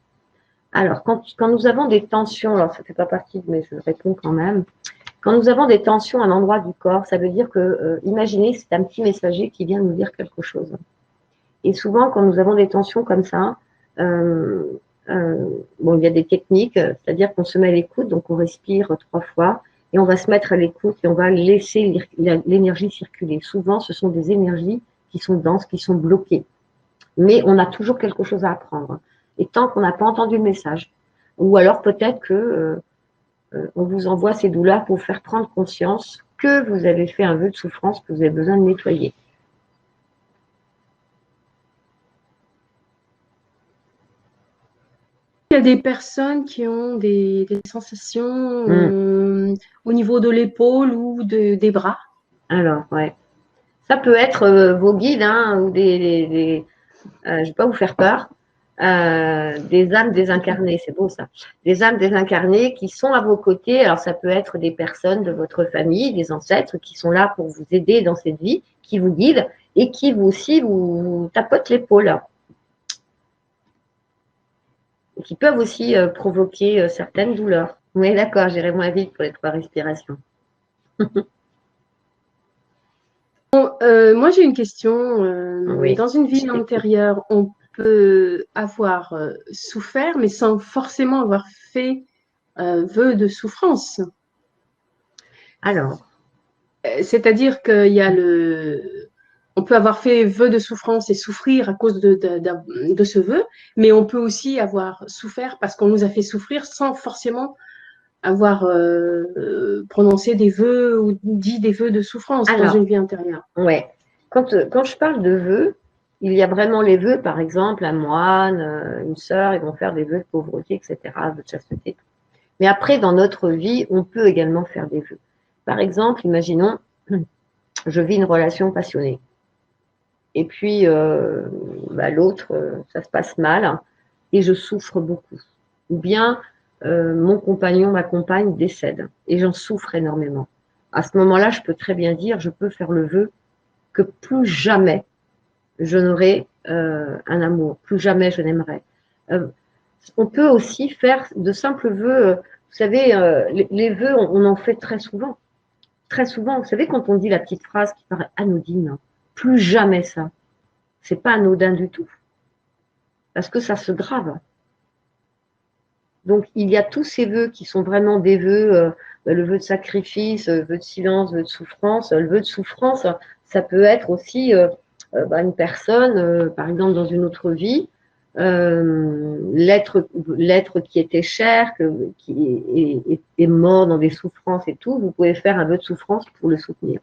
Speaker 1: Alors, quand nous avons des tensions, alors ça ne fait pas partie, mais je réponds quand même, quand nous avons des tensions à un endroit du corps, ça veut dire que, imaginez, c'est un petit messager qui vient nous dire quelque chose. Et souvent, quand nous avons des tensions comme ça, bon, il y a des techniques, c'est-à-dire qu'on se met à l'écoute, donc on respire 3 fois, et on va se mettre à l'écoute et on va laisser l'énergie circuler. Souvent, ce sont des énergies qui sont denses, qui sont bloquées. Mais on a toujours quelque chose à apprendre. Et tant qu'on n'a pas entendu le message, ou alors peut-être que on vous envoie ces douleurs pour vous faire prendre conscience que vous avez fait un vœu de souffrance que vous avez besoin de nettoyer.
Speaker 2: Il y a des personnes qui ont des sensations au niveau de l'épaule ou des bras.
Speaker 1: Alors, ouais. Ça peut être vos guides ou je ne vais pas vous faire peur, des âmes désincarnées, c'est beau ça. Des âmes désincarnées qui sont à vos côtés. Alors, ça peut être des personnes de votre famille, des ancêtres qui sont là pour vous aider dans cette vie, qui vous guident et qui vous aussi vous tapotent l'épaule. Et qui peuvent aussi provoquer certaines douleurs. Oui, d'accord, j'irai moins vite pour les 3 respirations.
Speaker 2: Moi, j'ai une question.
Speaker 1: Oui,
Speaker 2: dans une vie antérieure, on peut avoir souffert, mais sans forcément avoir fait vœu de souffrance.
Speaker 1: Alors,
Speaker 2: c'est-à-dire qu'il y a on peut avoir fait vœu de souffrance et souffrir à cause de ce vœu, mais on peut aussi avoir souffert parce qu'on nous a fait souffrir sans forcément avoir prononcé des vœux ou dit des vœux de souffrance dans une vie antérieure.
Speaker 1: Ouais. Quand je parle de vœux, il y a vraiment les vœux, par exemple, un moine, une sœur, ils vont faire des vœux de pauvreté, etc., vœux de chasteté. Mais après, dans notre vie, on peut également faire des vœux. Par exemple, imaginons, je vis une relation passionnée. Et puis, l'autre, ça se passe mal et je souffre beaucoup. Ou bien, mon compagnon, ma compagne décède et j'en souffre énormément. À ce moment-là, je peux très bien dire, je peux faire le vœu que plus jamais je n'aurai un amour, plus jamais je n'aimerai. On peut aussi faire de simples vœux. Vous savez, les vœux, on en fait très souvent. Très souvent, vous savez, quand on dit la petite phrase qui paraît anodine, plus jamais ça. C'est pas anodin du tout. Parce que ça se grave. Donc, il y a tous ces vœux qui sont vraiment des vœux, le vœu de sacrifice, le vœu de silence, le vœu de souffrance. Le vœu de souffrance, ça peut être aussi une personne, par exemple, dans une autre vie, l'être qui était cher, qui est mort dans des souffrances et tout, vous pouvez faire un vœu de souffrance pour le soutenir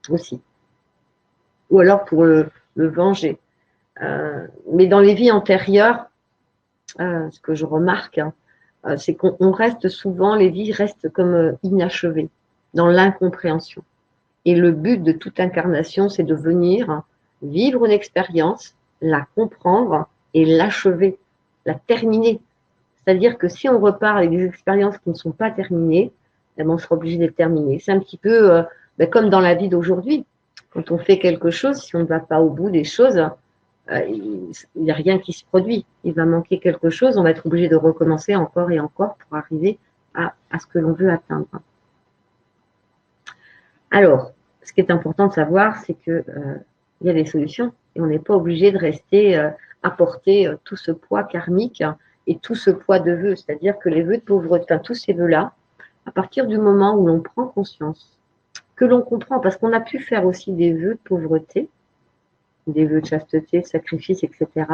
Speaker 1: aussi. Ou alors pour le venger. Mais dans les vies antérieures, ce que je remarque, c'est qu'on reste souvent, les vies restent comme inachevées, dans l'incompréhension. Et le but de toute incarnation, c'est de venir vivre une expérience, la comprendre et l'achever, la terminer. C'est-à-dire que si on repart avec des expériences qui ne sont pas terminées, on sera obligé de les terminer. C'est un petit peu comme dans la vie d'aujourd'hui. Quand on fait quelque chose, si on ne va pas au bout des choses, il n'y a rien qui se produit. Il va manquer quelque chose, on va être obligé de recommencer encore et encore pour arriver à ce que l'on veut atteindre. Alors, ce qui est important de savoir, c'est qu'il y a des solutions et on n'est pas obligé de rester à porter tout ce poids karmique et tout ce poids de vœux. C'est-à-dire que les vœux de pauvreté, enfin, tous ces vœux-là, à partir du moment où l'on prend conscience, que l'on comprend, parce qu'on a pu faire aussi des vœux de pauvreté, des vœux de chasteté, de sacrifice, etc.,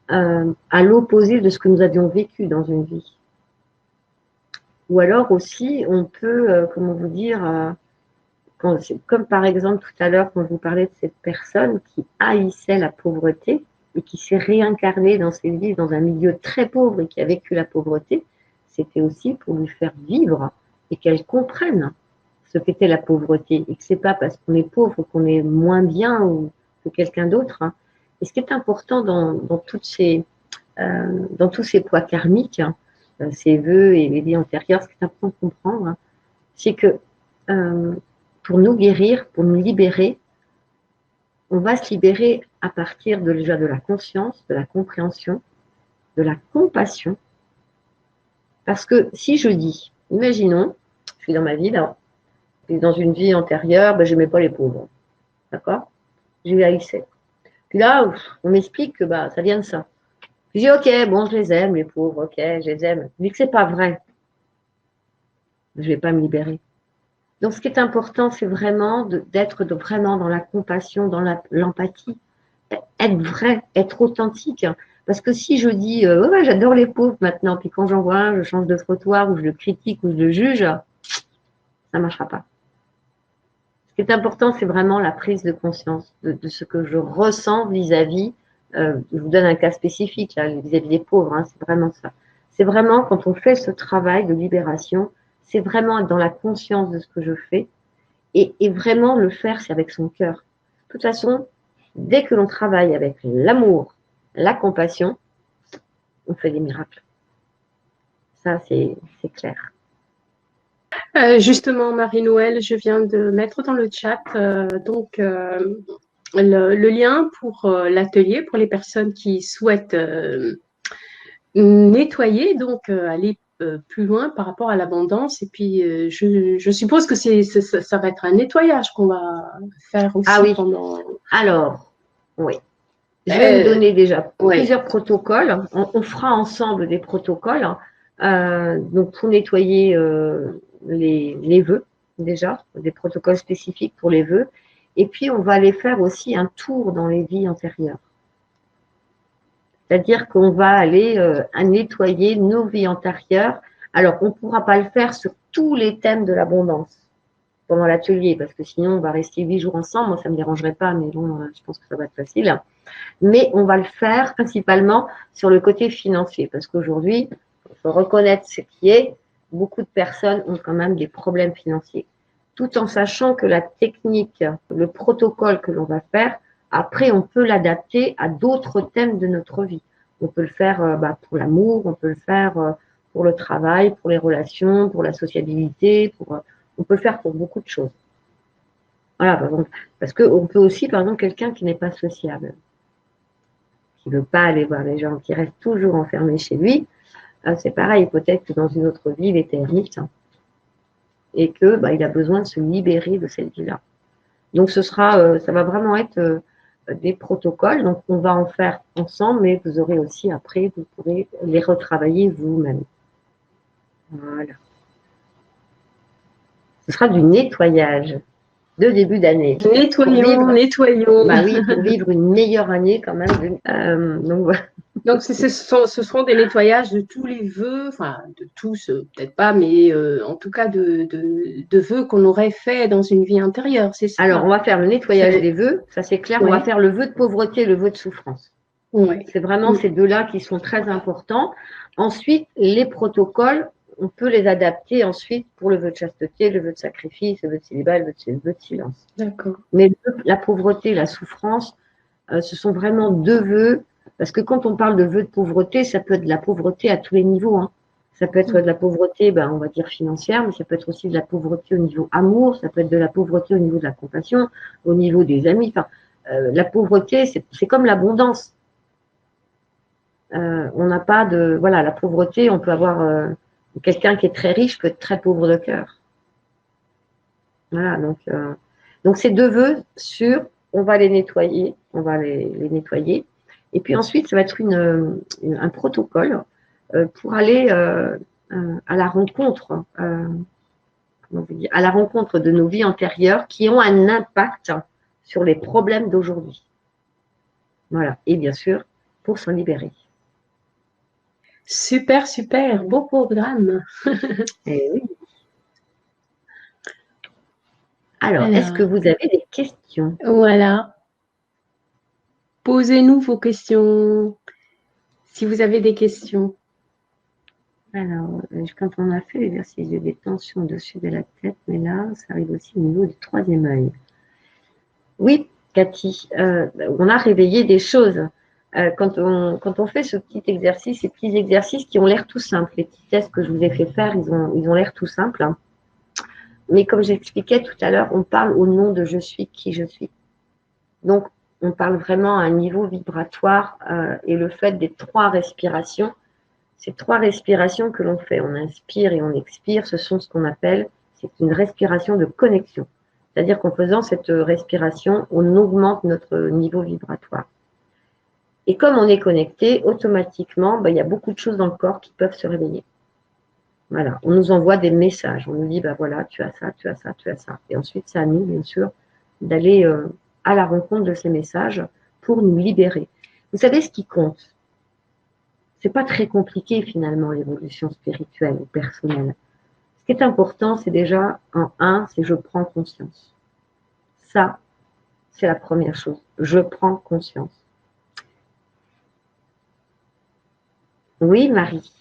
Speaker 1: à l'opposé de ce que nous avions vécu dans une vie. Ou alors aussi, on peut, comment vous dire, comme par exemple tout à l'heure quand je vous parlais de cette personne qui haïssait la pauvreté et qui s'est réincarnée dans ses vies dans un milieu très pauvre et qui a vécu la pauvreté, c'était aussi pour lui faire vivre et qu'elle comprenne ce qu'était la pauvreté et que c'est pas parce qu'on est pauvre qu'on est moins bien ou que quelqu'un d'autre. Et ce qui est important dans tous ces poids karmiques, ces vœux et les vies antérieures, ce qui est important de comprendre, c'est que pour nous guérir, pour nous libérer, on va se libérer à partir déjà de la conscience, de la compréhension, de la compassion. Parce que si je dis, imaginons, je suis dans ma vie là, puis dans une vie antérieure, je n'aimais pas les pauvres. D'accord? Je les haïssais. Puis là, on m'explique que ça vient de ça. Puis je dis, ok, bon, je les aime, les pauvres, ok, je les aime. Mais que ce n'est pas vrai. Je ne vais pas me libérer. Donc, ce qui est important, c'est vraiment d'être vraiment dans la compassion, dans l'empathie, être vrai, être authentique. Parce que si je dis, j'adore les pauvres maintenant, puis quand j'en vois un, je change de trottoir, ou je le critique, ou je le juge, ça ne marchera pas. Ce qui est important, c'est vraiment la prise de conscience de ce que je ressens vis-à-vis. Je vous donne un cas spécifique, là, vis-à-vis des pauvres, c'est vraiment ça. C'est vraiment quand on fait ce travail de libération, c'est vraiment être dans la conscience de ce que je fais. Et vraiment le faire, c'est avec son cœur. De toute façon, dès que l'on travaille avec l'amour, la compassion, on fait des miracles. Ça, c'est clair.
Speaker 2: Justement, Marie-Noël, je viens de mettre dans le chat le lien pour l'atelier pour les personnes qui souhaitent nettoyer, donc aller plus loin par rapport à l'abondance. Et puis, je suppose que ça va être un nettoyage qu'on va faire aussi pendant…
Speaker 1: Alors, oui. Je vais vous donner déjà plusieurs protocoles. On fera ensemble des protocoles. Donc, pour nettoyer les vœux, déjà, des protocoles spécifiques pour les vœux. Et puis, on va aller faire aussi un tour dans les vies antérieures. C'est-à-dire qu'on va aller nettoyer nos vies antérieures. Alors, on ne pourra pas le faire sur tous les thèmes de l'abondance pendant l'atelier, parce que sinon, on va rester 8 jours ensemble. Moi, ça ne me dérangerait pas, mais bon, je pense que ça va être facile. Mais on va le faire principalement sur le côté financier, parce qu'aujourd'hui, il faut reconnaître ce qui est, beaucoup de personnes ont quand même des problèmes financiers. Tout en sachant que la technique, le protocole que l'on va faire Après, on peut l'adapter à d'autres thèmes de notre vie. On peut le faire pour l'amour, on peut le faire pour le travail, pour les relations, pour la sociabilité, on peut le faire pour beaucoup de choses. Voilà, par exemple, parce qu'on peut aussi, par exemple, quelqu'un qui n'est pas sociable, qui ne veut pas aller voir les gens, qui reste toujours enfermé chez lui, c'est pareil, peut-être que dans une autre vie, il était ermite et que il a besoin de se libérer de cette vie-là. Donc, ça va vraiment être des protocoles. Donc, on va en faire ensemble, mais vous aurez aussi après, vous pourrez les retravailler vous-même. Voilà. Ce sera du nettoyage de début d'année.
Speaker 2: Nettoyons.
Speaker 1: Oui, pour vivre une meilleure année quand même. Donc, voilà.
Speaker 2: Donc, ce seront des nettoyages de tous les vœux, enfin, de tous, peut-être pas, mais en tout cas de vœux qu'on aurait fait dans une vie antérieure, c'est ça?
Speaker 1: Alors, on va faire le nettoyage des vœux, ça c'est clair. Ouais. On va faire le vœu de pauvreté et le vœu de souffrance. Ouais. C'est vraiment ces deux-là qui sont très importants. Ensuite, les protocoles, on peut les adapter ensuite pour le vœu de chasteté, le vœu de sacrifice, le vœu de célibat, le vœu de silence.
Speaker 2: D'accord.
Speaker 1: Mais la pauvreté, la souffrance, ce sont vraiment deux vœux. Parce que quand on parle de vœux de pauvreté, ça peut être de la pauvreté à tous les niveaux. Hein. Ça peut être de la pauvreté, on va dire financière, mais ça peut être aussi de la pauvreté au niveau amour, ça peut être de la pauvreté au niveau de la compassion, au niveau des amis. Enfin, la pauvreté, c'est comme l'abondance. On n'a pas de... Voilà, la pauvreté, on peut avoir... quelqu'un qui est très riche peut être très pauvre de cœur. Voilà, donc ces deux vœux sûrs, on va les nettoyer, Et puis ensuite, ça va être un protocole pour aller à la rencontre, à la rencontre de nos vies antérieures qui ont un impact sur les problèmes d'aujourd'hui. Voilà, et bien sûr, pour s'en libérer.
Speaker 2: Super, beau programme.
Speaker 1: Et oui. Alors, est-ce que vous avez des questions?
Speaker 2: Voilà. Posez-nous vos questions, si vous avez des questions.
Speaker 1: Alors, quand on a fait l'exercice de détention au-dessus de la tête, mais là, ça arrive aussi au niveau du troisième œil. Oui, Cathy, on a réveillé des choses. Quand on fait ce petit exercice, ces petits exercices qui ont l'air tout simples, les petits tests que je vous ai fait faire, ils ont l'air tout simples. Hein. Mais comme j'expliquais tout à l'heure, on parle au nom de je suis qui je suis. Donc, on parle vraiment à un niveau vibratoire et le fait des 3 respirations, ces 3 respirations que l'on fait, on inspire et on expire, ce sont ce qu'on appelle, c'est une respiration de connexion. C'est-à-dire qu'en faisant cette respiration, on augmente notre niveau vibratoire. Et comme on est connecté, automatiquement, il y a beaucoup de choses dans le corps qui peuvent se réveiller. Voilà, on nous envoie des messages, on nous dit, voilà, tu as ça, tu as ça, tu as ça. Et ensuite, c'est à nous, bien sûr, d'aller à la rencontre de ces messages pour nous libérer. Vous savez ce qui compte? C'est pas très compliqué finalement l'évolution spirituelle ou personnelle. Ce qui est important, c'est déjà, c'est je prends conscience. Ça, c'est la première chose. Je prends conscience. Oui, Marie,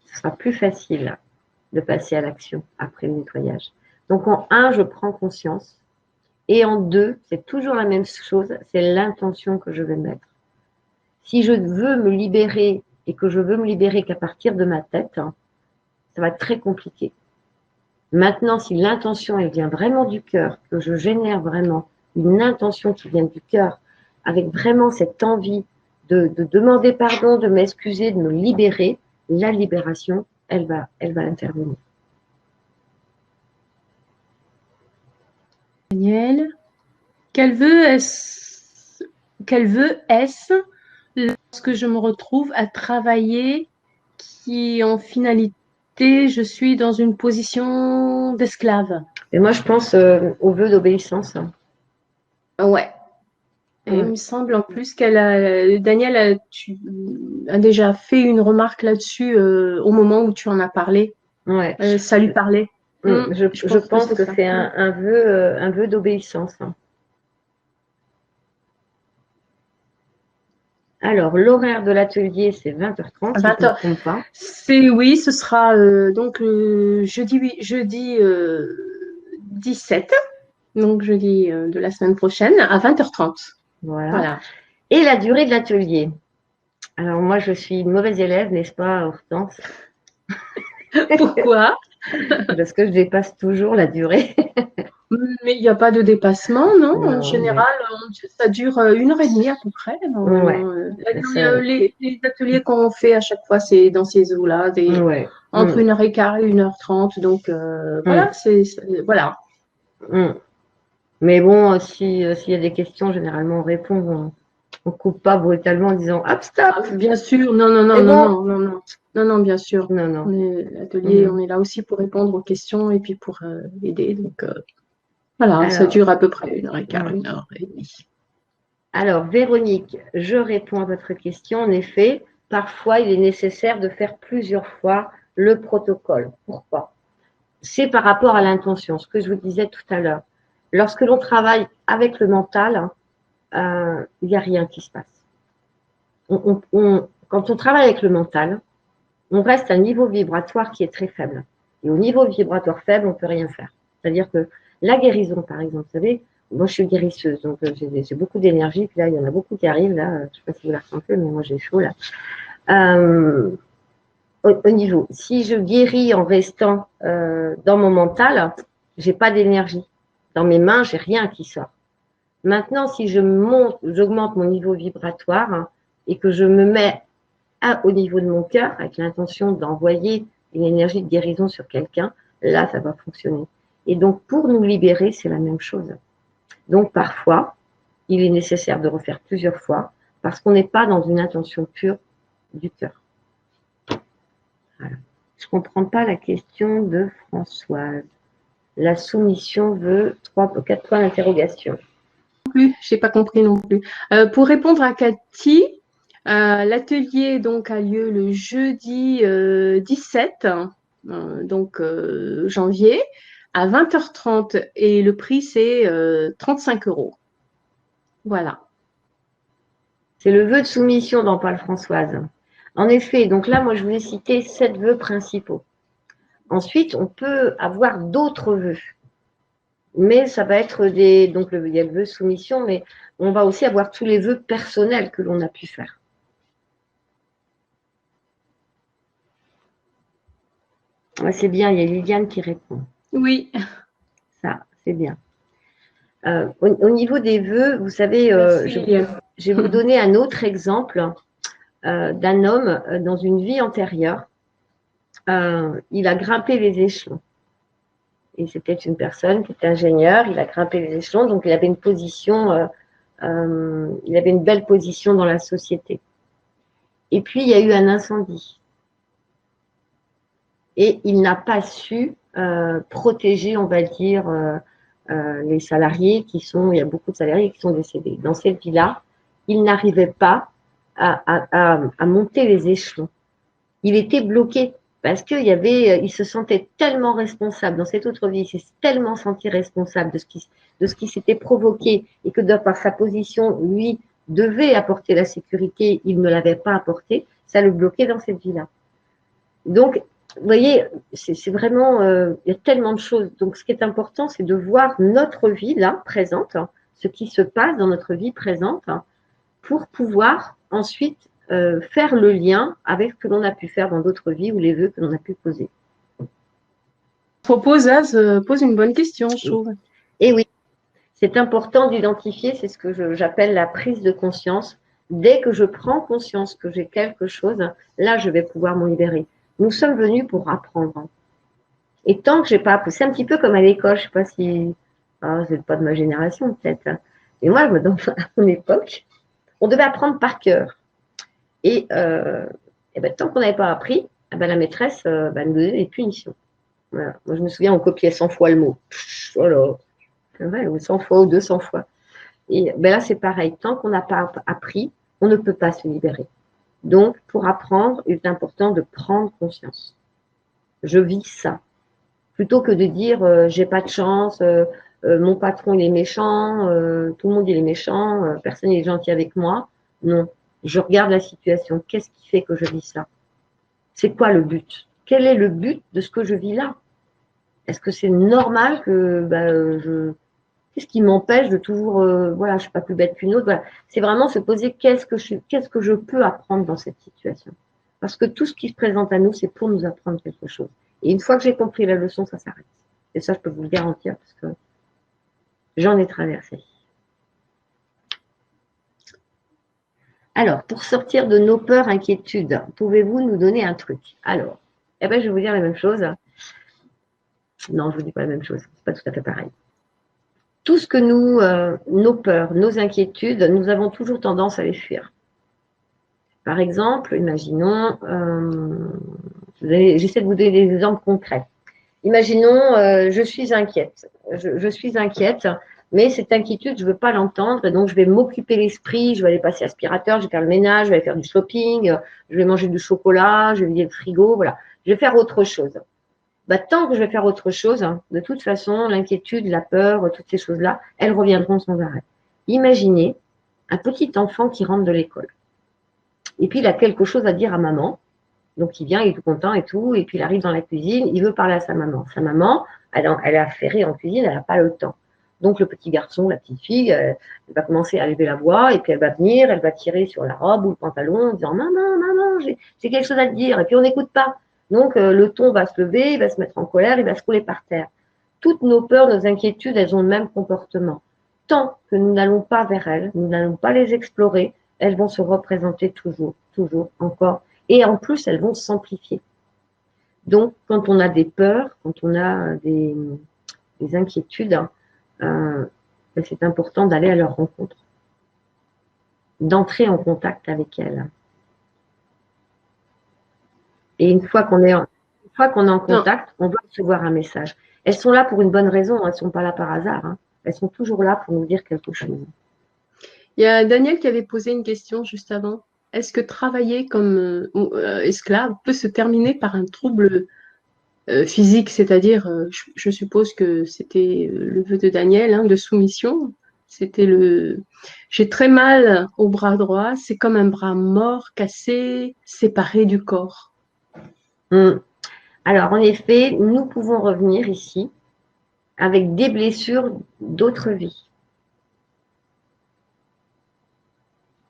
Speaker 1: ce sera plus facile de passer à l'action après le nettoyage. Donc en 1, je prends conscience. Et en 2, c'est toujours la même chose, c'est l'intention que je vais mettre. Si je veux me libérer et que je veux me libérer qu'à partir de ma tête, ça va être très compliqué. Maintenant, si l'intention, elle vient vraiment du cœur, que je génère vraiment une intention qui vient du cœur, avec vraiment cette envie de demander pardon, de m'excuser, de me libérer, la libération, elle va intervenir.
Speaker 2: Daniel, quel vœu est-ce lorsque je me retrouve à travailler qui en finalité je suis dans une position d'esclave?
Speaker 1: Et moi je pense au vœu d'obéissance.
Speaker 2: Ouais. Et il me semble en plus Daniel, tu as déjà fait une remarque là-dessus au moment où tu en as parlé.
Speaker 1: Ouais.
Speaker 2: Ça lui parlait.
Speaker 1: Je pense que c'est un vœu d'obéissance. Alors, l'horaire de l'atelier, c'est 20h30, si je ne me trompe pas.
Speaker 2: Oui, ce sera donc jeudi 17, donc jeudi de la semaine prochaine, à 20h30.
Speaker 1: Voilà. Et la durée de l'atelier. Alors moi, je suis une mauvaise élève, n'est-ce pas, Hortense?
Speaker 2: Pourquoi?
Speaker 1: Parce que je dépasse toujours la durée.
Speaker 2: Mais il n'y a pas de dépassement, non? En
Speaker 1: Non,
Speaker 2: général, ça dure 1 heure et demie à peu près.
Speaker 1: ouais,
Speaker 2: Les ateliers qu'on fait à chaque fois, c'est dans ces eaux-là,
Speaker 1: ouais.
Speaker 2: entre 1 heure et quart et 1 h 30. Donc, voilà, voilà.
Speaker 1: Mais bon, s'il y a des questions, généralement, on répond. On ne coupe pas brutalement en disant hop, stop.
Speaker 2: Bien sûr, non, non, non, non,
Speaker 1: bon.
Speaker 2: non, non, non, non, non, bien sûr.
Speaker 1: Non, non.
Speaker 2: L'atelier, on est là aussi pour répondre aux questions et puis pour aider. Donc, voilà,
Speaker 1: Alors,
Speaker 2: ça dure à peu près 1 heure et quart, 1 heure et demie.
Speaker 1: Alors, Véronique, je réponds à votre question. En effet, parfois, il est nécessaire de faire plusieurs fois le protocole. Pourquoi? C'est par rapport à l'intention, ce que je vous disais tout à l'heure. Lorsque l'on travaille avec le mental, il n'y a rien qui se passe. Quand on travaille avec le mental, on reste à un niveau vibratoire qui est très faible. Et au niveau vibratoire faible, on ne peut rien faire. C'est-à-dire que la guérison, par exemple, vous savez, moi je suis guérisseuse, donc j'ai beaucoup d'énergie, puis là, il y en a beaucoup qui arrivent, là, je ne sais pas si vous la ressentez, mais moi j'ai chaud là. Au niveau, si je guéris en restant dans mon mental, j'ai pas d'énergie. Dans mes mains, j'ai rien qui sort. Maintenant, si j'augmente mon niveau vibratoire et que je me mets au niveau de mon cœur, avec l'intention d'envoyer une énergie de guérison sur quelqu'un, là, ça va fonctionner. Et donc, pour nous libérer, c'est la même chose. Donc, parfois, il est nécessaire de refaire plusieurs fois parce qu'on n'est pas dans une intention pure du cœur. Voilà. Je ne comprends pas la question de Françoise. La soumission veut 4 points d'interrogation.
Speaker 2: Je n'ai pas compris non plus. Pour répondre à Cathy, l'atelier donc a lieu le jeudi 17 janvier à 20h30 et le prix c'est 35 €. Voilà.
Speaker 1: C'est le vœu de soumission dont parle Françoise. En effet, donc là, moi, je vous ai cité 7 vœux principaux. Ensuite, on peut avoir d'autres vœux. Mais ça va être donc il y a le vœu soumission, mais on va aussi avoir tous les vœux personnels que l'on a pu faire. Ouais, c'est bien, il y a Liliane qui répond.
Speaker 2: Oui.
Speaker 1: Ça, c'est bien. Au niveau des vœux, vous savez, je vais vous donner un autre exemple d'un homme dans une vie antérieure. Il a grimpé les échelons. Et c'était une personne qui était ingénieur, il a grimpé les échelons, donc il avait une position, il avait une belle position dans la société. Et puis, il y a eu un incendie. Et il n'a pas su protéger, on va dire, les salariés il y a beaucoup de salariés qui sont décédés. Dans cette vie-là, il n'arrivait pas à monter les échelons. Il était bloqué parce il se sentait tellement responsable dans cette autre vie, il s'est tellement senti responsable de ce qui s'était provoqué et que par sa position, lui devait apporter la sécurité, il ne l'avait pas apporté, ça le bloquait dans cette vie-là. Donc, vous voyez, c'est vraiment, il y a tellement de choses. Donc, ce qui est important, c'est de voir notre vie là, présente, ce qui se passe dans notre vie présente, pour pouvoir ensuite faire le lien avec ce que l'on a pu faire dans d'autres vies ou les vœux que l'on a pu poser.
Speaker 2: Pose une bonne question, je trouve.
Speaker 1: Et oui, c'est important d'identifier, c'est ce que j'appelle la prise de conscience. Dès que je prends conscience que j'ai quelque chose, là, je vais pouvoir m'en libérer. Nous sommes venus pour apprendre. Et tant que j'ai pas appris, c'est un petit peu comme à l'école, je ne sais pas si, vous n'êtes pas de ma génération peut-être, mais moi, à mon époque, on devait apprendre par cœur. Et tant qu'on n'avait pas appris, la maîtresse nous donnait des punitions. Voilà. Moi, je me souviens, on copiait 100 fois le mot. Voilà. C'est vrai, 100 fois ou 200 fois. Et là, c'est pareil. Tant qu'on n'a pas appris, on ne peut pas se libérer. Donc, pour apprendre, il est important de prendre conscience. Je vis ça. Plutôt que de dire, j'ai pas de chance, mon patron, il est méchant, tout le monde, il est méchant, personne n'est gentil avec moi. Non. Je regarde la situation. Qu'est-ce qui fait que je vis ça? C'est quoi le but? Quel est le but de ce que je vis là? Est-ce que c'est normal que Qu'est-ce qui m'empêche de toujours, voilà, je ne suis pas plus bête qu'une autre. Voilà. C'est vraiment se poser qu'est-ce que je peux apprendre dans cette situation. Parce que tout ce qui se présente à nous, c'est pour nous apprendre quelque chose. Et une fois que j'ai compris la leçon, ça s'arrête. Et ça, je peux vous le garantir parce que j'en ai traversé. Alors, pour sortir de nos peurs, inquiétudes, pouvez-vous nous donner un truc? Alors, eh ben, je vais vous dire la même chose. Non, je ne vous dis pas la même chose. Ce n'est pas tout à fait pareil. Tout ce que nos peurs, nos inquiétudes, nous avons toujours tendance à les fuir. Par exemple, imaginons, j'essaie de vous donner des exemples concrets. Imaginons, je suis inquiète. Je suis inquiète, mais cette inquiétude, je ne veux pas l'entendre, et donc je vais m'occuper l'esprit, je vais aller passer aspirateur, je vais faire le ménage, je vais aller faire du shopping, je vais manger du chocolat, je vais vider le frigo, voilà. Je vais faire autre chose. Bah, tant que je vais faire autre chose, hein, de toute façon, l'inquiétude, la peur, toutes ces choses-là, elles reviendront sans arrêt. Imaginez un petit enfant qui rentre de l'école. Et puis, il a quelque chose à dire à maman. Donc, il vient, il est tout content et tout. Et puis, il arrive dans la cuisine, il veut parler à sa maman. Sa maman, elle est affairée en cuisine, elle n'a pas le temps. Donc, le petit garçon, la petite fille, elle va commencer à lever la voix. Et puis, elle va venir, elle va tirer sur la robe ou le pantalon en disant « Maman, maman, j'ai quelque chose à te dire. » Et puis, on n'écoute pas. Donc, le ton va se lever, il va se mettre en colère, il va se rouler par terre. Toutes nos peurs, nos inquiétudes, elles ont le même comportement. Tant que nous n'allons pas vers elles, nous n'allons pas les explorer, elles vont se représenter toujours, toujours, encore. Et en plus, elles vont s'amplifier. Donc, quand on a des peurs, quand on a des inquiétudes, c'est important d'aller à leur rencontre, d'entrer en contact avec elles. Et une fois qu'on est en contact, on doit recevoir un message. Elles sont là pour une bonne raison, elles ne sont pas là par hasard. Hein. Elles sont toujours là pour nous dire quelque chose.
Speaker 2: Il y a Daniel qui avait posé une question juste avant. Est-ce que travailler comme esclave peut se terminer par un trouble physique, c'est-à-dire, je suppose que c'était le vœu de Daniel, hein, de soumission. C'était j'ai très mal au bras droit, c'est comme un bras mort, cassé, séparé du corps.
Speaker 1: Alors, en effet, nous pouvons revenir ici avec des blessures d'autres vies.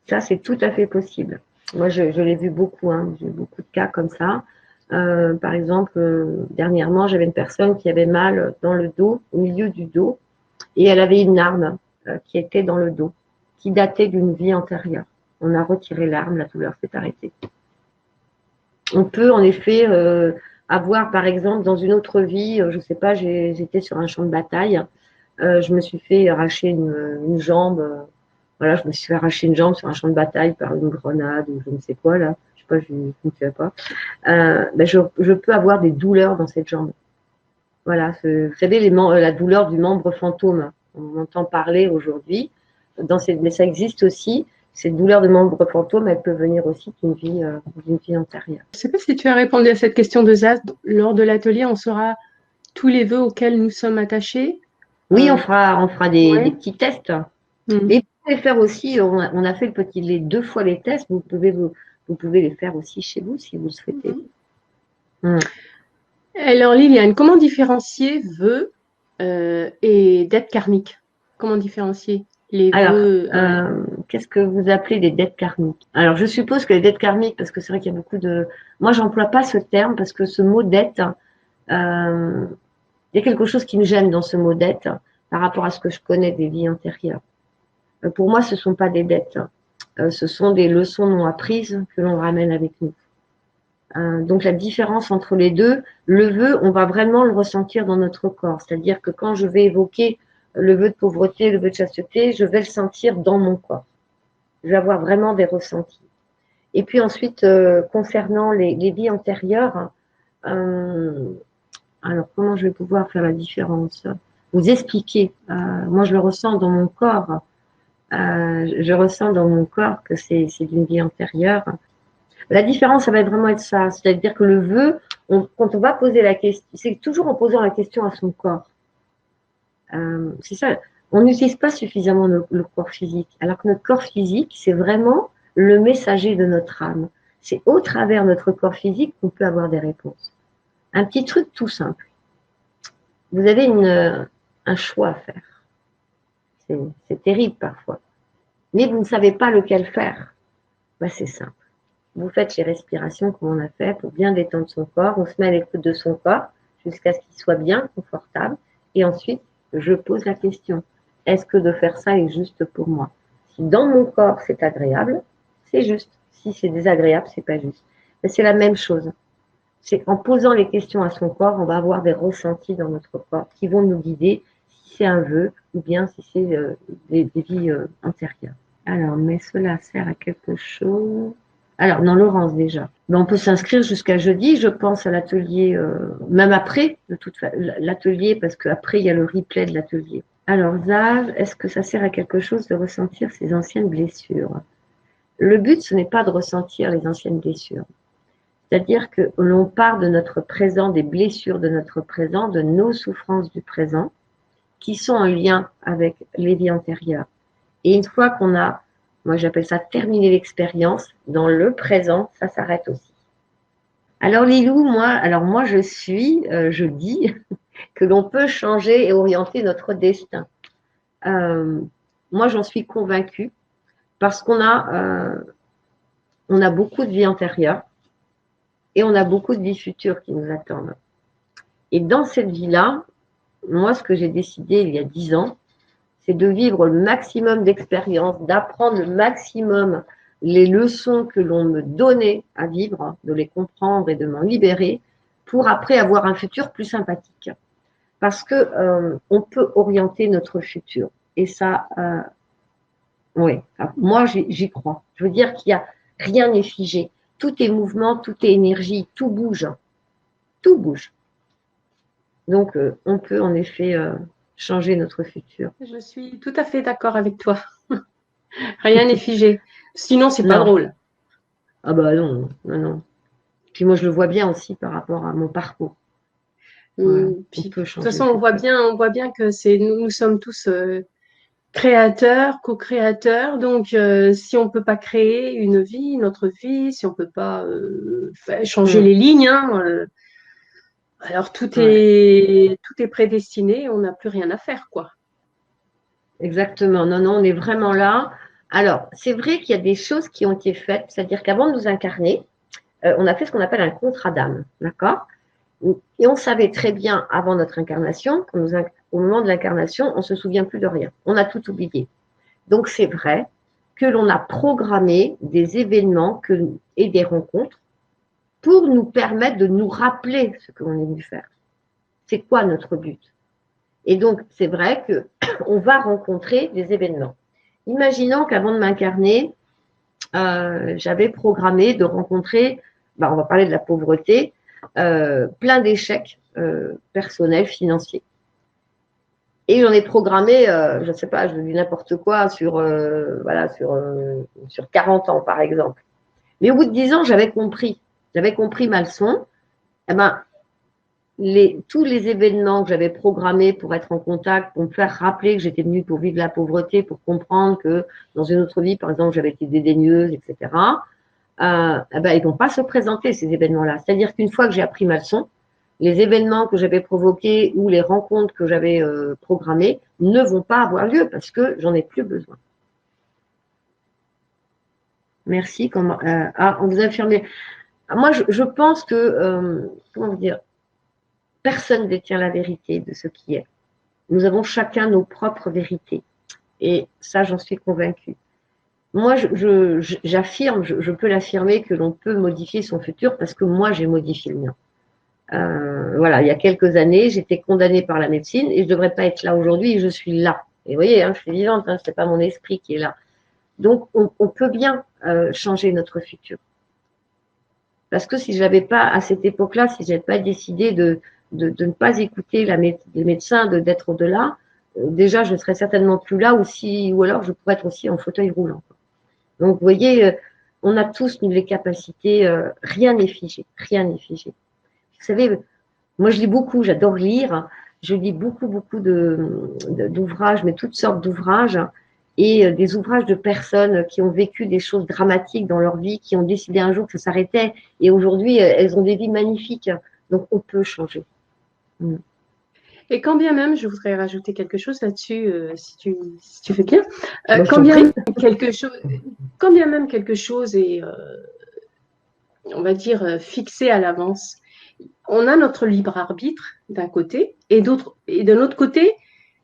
Speaker 1: Ça, c'est tout à fait possible. Moi, je l'ai vu beaucoup, hein. J'ai eu beaucoup de cas comme ça. Par exemple, dernièrement, j'avais une personne qui avait mal dans le dos, au milieu du dos, et elle avait une arme qui était dans le dos, qui datait d'une vie antérieure. On a retiré l'arme, la douleur s'est arrêtée. On peut en effet avoir, par exemple, dans une autre vie, je ne sais pas, j'étais sur un champ de bataille, je me suis fait arracher une jambe. Voilà, je me suis fait arracher une jambe sur un champ de bataille par une grenade ou je ne sais quoi, là. Je ne sais pas, je ne sais pas. Je peux avoir des douleurs dans cette jambe. Voilà, vous savez, la douleur du membre fantôme. On entend parler aujourd'hui, mais ça existe aussi. Cette douleur de membre fantôme, elle peut venir aussi d'une vie antérieure.
Speaker 2: Je ne sais pas si tu as répondu à cette question de Zaz. Lors de l'atelier, on saura tous les vœux auxquels nous sommes attachés.
Speaker 1: Oui, on fera des petits tests.
Speaker 2: Mm.
Speaker 1: Et vous pouvez faire aussi, on a fait les 2 fois les tests, vous pouvez les faire aussi chez vous si vous le souhaitez.
Speaker 2: Alors Liliane, comment différencier vœux et dettes karmiques? Comment différencier les vœux?
Speaker 1: Qu'est-ce que vous appelez des dettes karmiques? Alors, je suppose que les dettes karmiques, parce que c'est vrai qu'il y a beaucoup de... Moi, j'emploie pas ce terme parce que ce mot dette, il y a quelque chose qui me gêne dans ce mot dette par rapport à ce que je connais des vies antérieures. Pour moi, ce ne sont pas des dettes. Ce sont des leçons non apprises que l'on ramène avec nous. Donc, la différence entre les deux, le vœu, on va vraiment le ressentir dans notre corps. C'est-à-dire que quand je vais évoquer le vœu de pauvreté, le vœu de chasteté, je vais le sentir dans mon corps. Je vais avoir vraiment des ressentis. Et puis ensuite, concernant les vies antérieures, alors comment je vais pouvoir faire la différence? Vous expliquer. Moi, je le ressens dans mon corps. Je ressens dans mon corps que c'est d'une vie antérieure. La différence, ça va vraiment être ça. C'est-à-dire que le vœu, quand on va poser la question, c'est toujours en posant la question à son corps. C'est ça. On n'utilise pas suffisamment le corps physique. Alors que notre corps physique, c'est vraiment le messager de notre âme. C'est au travers de notre corps physique qu'on peut avoir des réponses. Un petit truc tout simple. Vous avez un choix à faire. C'est terrible parfois. Mais vous ne savez pas lequel faire. Ben, c'est simple. Vous faites les respirations comme on a fait pour bien détendre son corps. On se met à l'écoute de son corps jusqu'à ce qu'il soit bien confortable. Et ensuite, je pose la question. Est-ce que de faire ça est juste pour moi? Si dans mon corps, c'est agréable, c'est juste. Si c'est désagréable, c'est pas juste. Mais c'est la même chose. C'est en posant les questions à son corps, on va avoir des ressentis dans notre corps qui vont nous guider si c'est un vœu ou bien si c'est des vies antérieures. Alors, mais cela sert à quelque chose. Alors, non, Laurence, déjà. Ben, on peut s'inscrire jusqu'à jeudi, je pense, à l'atelier, même après, de toute façon, l'atelier, parce qu'après, il y a le replay de l'atelier. Alors, Zav, est-ce que ça sert à quelque chose de ressentir ces anciennes blessures? Le but, ce n'est pas de ressentir les anciennes blessures. C'est-à-dire que l'on part de notre présent, des blessures de notre présent, de nos souffrances du présent, qui sont en lien avec les vies antérieures. Et une fois qu'on a, moi j'appelle ça terminer l'expérience, dans le présent, ça s'arrête aussi. Alors Lilou, moi je dis que l'on peut changer et orienter notre destin. Moi j'en suis convaincue parce qu'on a beaucoup de vies antérieures et on a beaucoup de vies futures qui nous attendent. Et dans cette vie-là, moi ce que j'ai décidé il y a 10 ans, c'est de vivre le maximum d'expériences, d'apprendre le maximum les leçons que l'on me donnait à vivre, de les comprendre et de m'en libérer, pour après avoir un futur plus sympathique. Parce que on peut orienter notre futur. Et ça, oui, moi j'y crois. Je veux dire qu'il y a rien n'est figé. Tout est mouvement, tout est énergie, tout bouge. Tout bouge. Donc, on peut en effet changer notre futur.
Speaker 2: Je suis tout à fait d'accord avec toi. Rien n'est figé. Sinon, c'est pas drôle.
Speaker 1: Ah bah non, non, non. Puis moi, je le vois bien aussi par rapport à mon parcours.
Speaker 2: Ouais, puis, de toute façon, on voit bien que nous sommes tous créateurs, co-créateurs. Donc, si on ne peut pas créer une vie, notre vie, si on ne peut pas changer les lignes, alors tout est prédestiné, on n'a plus rien à faire, quoi.
Speaker 1: Exactement. Non, non, on est vraiment là. Alors, c'est vrai qu'il y a des choses qui ont été faites, c'est-à-dire qu'avant de nous incarner, on a fait ce qu'on appelle un contrat d'âme, d'accord? Et on savait très bien avant notre incarnation, au moment de l'incarnation, on ne se souvient plus de rien. On a tout oublié. Donc, c'est vrai que l'on a programmé des événements et des rencontres pour nous permettre de nous rappeler ce que l'on est venu faire. C'est quoi notre but? Et donc, c'est vrai qu'on va rencontrer des événements. Imaginons qu'avant de m'incarner, j'avais programmé de rencontrer, on va parler de la pauvreté, plein d'échecs personnels, financiers. Et j'en ai programmé, je ne sais pas, je dis n'importe quoi, sur 40 ans, par exemple. Mais au bout de 10 ans, j'avais compris ma leçon. Eh ben, tous les événements que j'avais programmés pour être en contact, pour me faire rappeler que j'étais venue pour vivre la pauvreté, pour comprendre que dans une autre vie, par exemple, j'avais été dédaigneuse, etc., ils ne vont pas se présenter, ces événements-là. C'est-à-dire qu'une fois que j'ai appris ma leçon, les événements que j'avais provoqués ou les rencontres que j'avais programmées ne vont pas avoir lieu parce que j'en ai plus besoin. Merci. On vous a affirmé. Moi, je pense que, comment vous dire, personne ne détient la vérité de ce qui est. Nous avons chacun nos propres vérités. Et ça, j'en suis convaincue. Moi, j'affirme, je peux l'affirmer que l'on peut modifier son futur parce que moi, j'ai modifié le mien. Voilà, il y a quelques années, j'étais condamnée par la médecine et je ne devrais pas être là aujourd'hui et je suis là. Et vous voyez, je suis vivante, ce n'est pas mon esprit qui est là. Donc, on peut bien changer notre futur. Parce que si je n'avais pas, à cette époque-là, si je n'avais pas décidé de ne pas écouter les médecins, d'être au-delà, déjà, je ne serais certainement plus là ou alors je pourrais être aussi en fauteuil roulant. Donc, vous voyez, on a tous, nous, les capacités, rien n'est figé, rien n'est figé. Vous savez, moi, je lis beaucoup, j'adore lire. Je lis beaucoup d'ouvrages, mais toutes sortes d'ouvrages, et des ouvrages de personnes qui ont vécu des choses dramatiques dans leur vie, qui ont décidé un jour que ça s'arrêtait, et aujourd'hui, elles ont des vies magnifiques. Donc, on peut changer.
Speaker 2: Et quand bien même, je voudrais rajouter quelque chose là-dessus, si tu fais bien,
Speaker 1: Quand
Speaker 2: bien même quelque chose est, on va dire, fixé à l'avance, on a notre libre arbitre d'un côté, et d'un autre côté,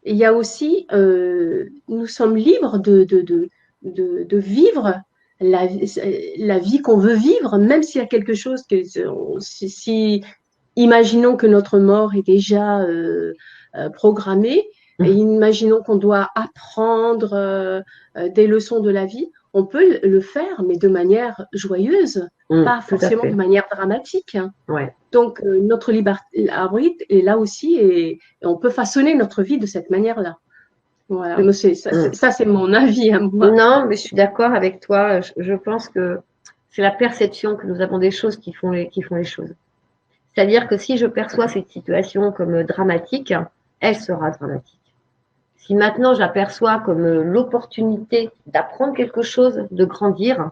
Speaker 2: il y a aussi, nous sommes libres de vivre la vie qu'on veut vivre, même s'il y a quelque chose que, si imaginons que notre mort est déjà programmée, et imaginons qu'on doit apprendre des leçons de la vie, on peut le faire, mais de manière joyeuse, pas forcément de manière dramatique.
Speaker 1: Ouais.
Speaker 2: Donc, notre liberté arbitre est là aussi et on peut façonner notre vie de cette manière-là. Voilà, mais ça c'est mon avis à moi.
Speaker 1: Non, mais je suis d'accord avec toi. Je pense que c'est la perception que nous avons des choses qui font les choses. C'est-à-dire que si je perçois cette situation comme dramatique, elle sera dramatique. Si maintenant j'aperçois comme l'opportunité d'apprendre quelque chose, de grandir,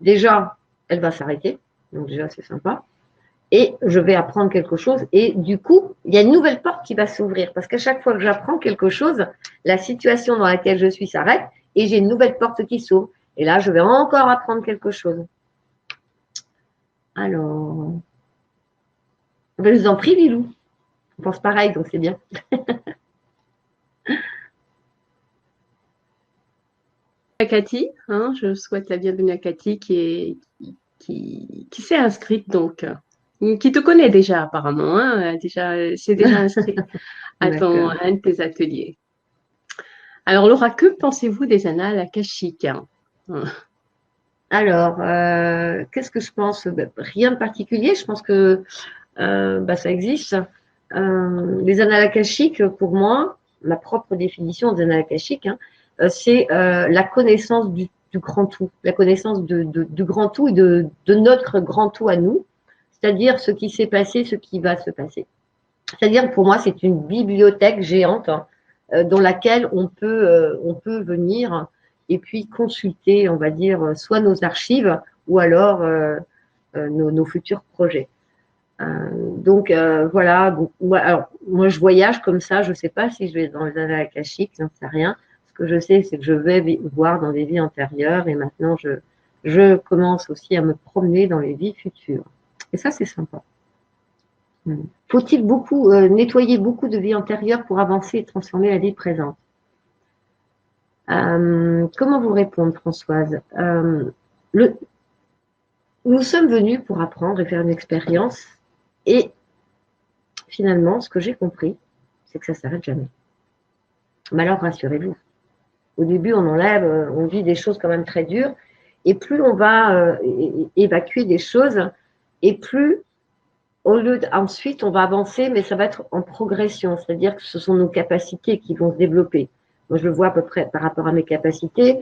Speaker 1: déjà, elle va s'arrêter. Donc déjà, c'est sympa. Et je vais apprendre quelque chose. Et du coup, il y a une nouvelle porte qui va s'ouvrir. Parce qu'à chaque fois que j'apprends quelque chose, la situation dans laquelle je suis s'arrête et j'ai une nouvelle porte qui s'ouvre. Et là, je vais encore apprendre quelque chose. Alors, je vous en prie, Lilou. On pense pareil, donc c'est bien.
Speaker 2: Cathy, hein, je souhaite la bienvenue à Cathy qui s'est inscrite donc, qui te connaît déjà apparemment, hein, c'est déjà inscrite à un de tes ateliers. Alors Laura, que pensez-vous des annales akashiques?
Speaker 1: Alors, qu'est-ce que je pense? Rien de particulier. Je pense que ça existe. Les annales akashiques, pour moi, ma propre définition des annales akashiques, hein, c'est la connaissance du grand tout, la connaissance du grand tout et de notre grand tout à nous, c'est-à-dire ce qui s'est passé, ce qui va se passer. C'est-à-dire, pour moi, c'est une bibliothèque géante dans laquelle on peut venir et puis consulter, on va dire, soit nos archives ou alors nos futurs projets. Donc voilà, bon, moi je voyage comme ça, je ne sais pas si je vais dans les annales akashiques, j'en sais rien. Ce que je sais, c'est que je vais voir dans des vies antérieures et maintenant je commence aussi à me promener dans les vies futures. Et ça, c'est sympa. Faut-il nettoyer beaucoup de vies antérieures pour avancer et transformer la vie présente? Comment vous répondre, Françoise? Nous sommes venus pour apprendre et faire une expérience et finalement, ce que j'ai compris, c'est que ça ne s'arrête jamais. Mais alors, rassurez-vous, au début, on enlève, on vit des choses quand même très dures et plus on va évacuer des choses et plus ensuite, on va avancer, mais ça va être en progression, c'est-à-dire que ce sont nos capacités qui vont se développer. Moi, je le vois à peu près par rapport à mes capacités.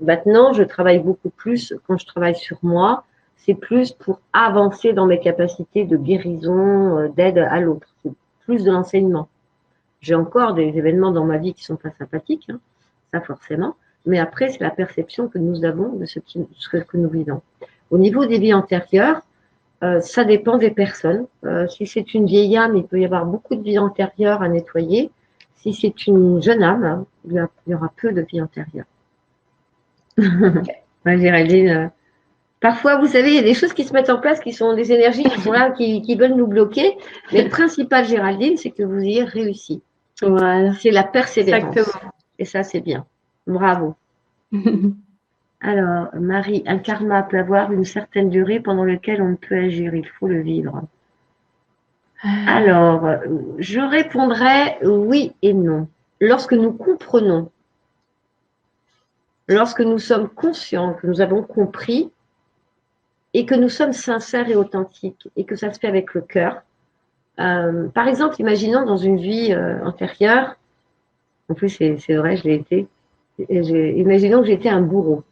Speaker 1: Maintenant, je travaille beaucoup plus, quand je travaille sur moi, c'est plus pour avancer dans mes capacités de guérison, d'aide à l'autre. C'est plus de l'enseignement. J'ai encore des événements dans ma vie qui ne sont pas sympathiques, hein, ça forcément, mais après, c'est la perception que nous avons de ce que nous vivons. Au niveau des vies antérieures, ça dépend des personnes. Si c'est une vieille âme, il peut y avoir beaucoup de vies antérieures à nettoyer. Si c'est une jeune âme, il y aura peu de vies antérieures. Géraldine, parfois, vous savez, il y a des choses qui se mettent en place, qui sont des énergies qui sont là, qui veulent nous bloquer. Mais le principal, Géraldine, c'est que vous ayez réussi. Voilà. C'est la persévérance. Exactement. Et ça, c'est bien. Bravo. Alors, Marie, un karma peut avoir une certaine durée pendant laquelle on ne peut agir. Il faut le vivre. Alors, je répondrai oui et non. Lorsque nous comprenons, lorsque nous sommes conscients, que nous avons compris et que nous sommes sincères et authentiques et que ça se fait avec le cœur. Par exemple, imaginons dans une vie antérieure, en plus c'est vrai, je l'ai été, imaginons que j'étais un bourreau.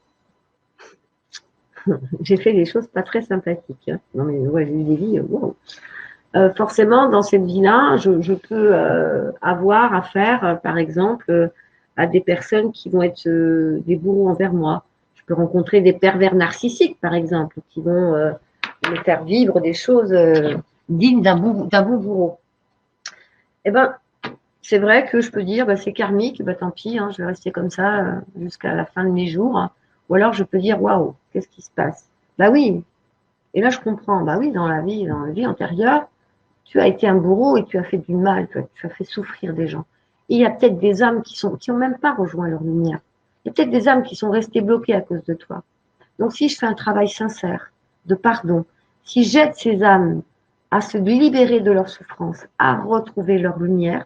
Speaker 1: J'ai fait des choses pas très sympathiques. Hein. Non mais ouais, j'ai eu des vies. Wow. Forcément, dans cette vie-là, je peux avoir affaire, par exemple, à des personnes qui vont être des bourreaux envers moi. Je peux rencontrer des pervers narcissiques, par exemple, qui vont me faire vivre des choses dignes d'un bon bourreau. Eh bien, c'est vrai que je peux dire, bah, c'est karmique, bah, tant pis, hein, je vais rester comme ça jusqu'à la fin de mes jours. Ou alors je peux dire, waouh, qu'est-ce qui se passe? Bah oui, et là je comprends, bah oui, dans la vie antérieure, tu as été un bourreau et tu as fait du mal, tu as fait souffrir des gens. Et il y a peut-être des âmes qui n'ont même pas rejoint leur lumière. Il y a peut-être des âmes qui sont restées bloquées à cause de toi. Donc si je fais un travail sincère de pardon, si j'aide ces âmes à se libérer de leur souffrance, à retrouver leur lumière,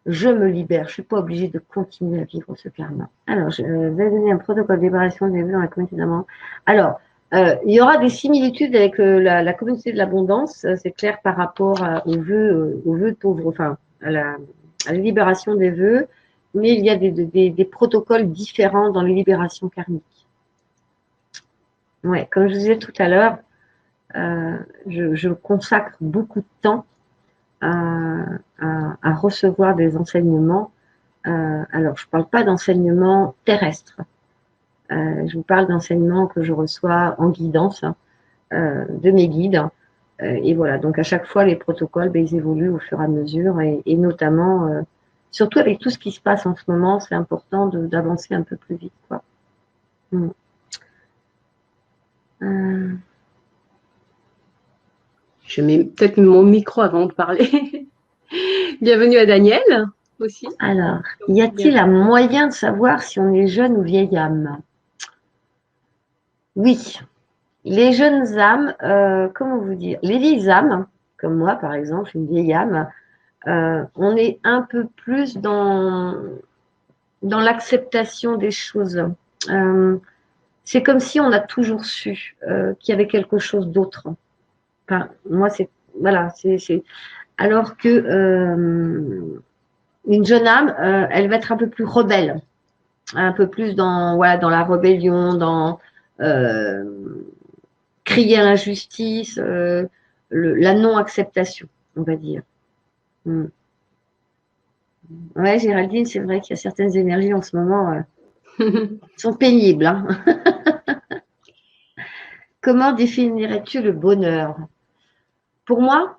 Speaker 1: je me libère. Je ne suis pas obligée de continuer à vivre ce karma. Alors, je vais donner un protocole de libération des vœux dans la communauté d'abondance. Alors, il y aura des similitudes avec la communauté de l'abondance, c'est clair par rapport aux vœux de pauvre, enfin, à la libération des vœux, mais il y a des protocoles différents dans les libérations karmiques. Ouais, comme je vous disais tout à l'heure, je consacre beaucoup de temps à recevoir des enseignements. Alors, je ne parle pas d'enseignements terrestres. Je vous parle d'enseignements que je reçois en guidance de mes guides. Et voilà, donc à chaque fois, les protocoles, ils évoluent au fur et à mesure. Et notamment, surtout avec tout ce qui se passe en ce moment, c'est important d'avancer un peu plus vite, quoi.
Speaker 2: Je mets peut-être mon micro avant de parler. Bienvenue à Daniel aussi.
Speaker 1: Alors, y a-t-il un moyen de savoir si on est jeune ou vieille âme? Oui, les jeunes âmes, comment vous dire? Les vieilles âmes, comme moi par exemple, une vieille âme, on est un peu plus dans l'acceptation des choses. C'est comme si on a toujours su qu'il y avait quelque chose d'autre. Enfin, moi, c'est voilà, c'est alors que une jeune âme, elle va être un peu plus rebelle, un peu plus dans la rébellion, dans crier à l'injustice, la non-acceptation, on va dire. Ouais, Géraldine, c'est vrai qu'il y a certaines énergies en ce moment sont pénibles. Hein. Comment définirais-tu le bonheur? Pour moi,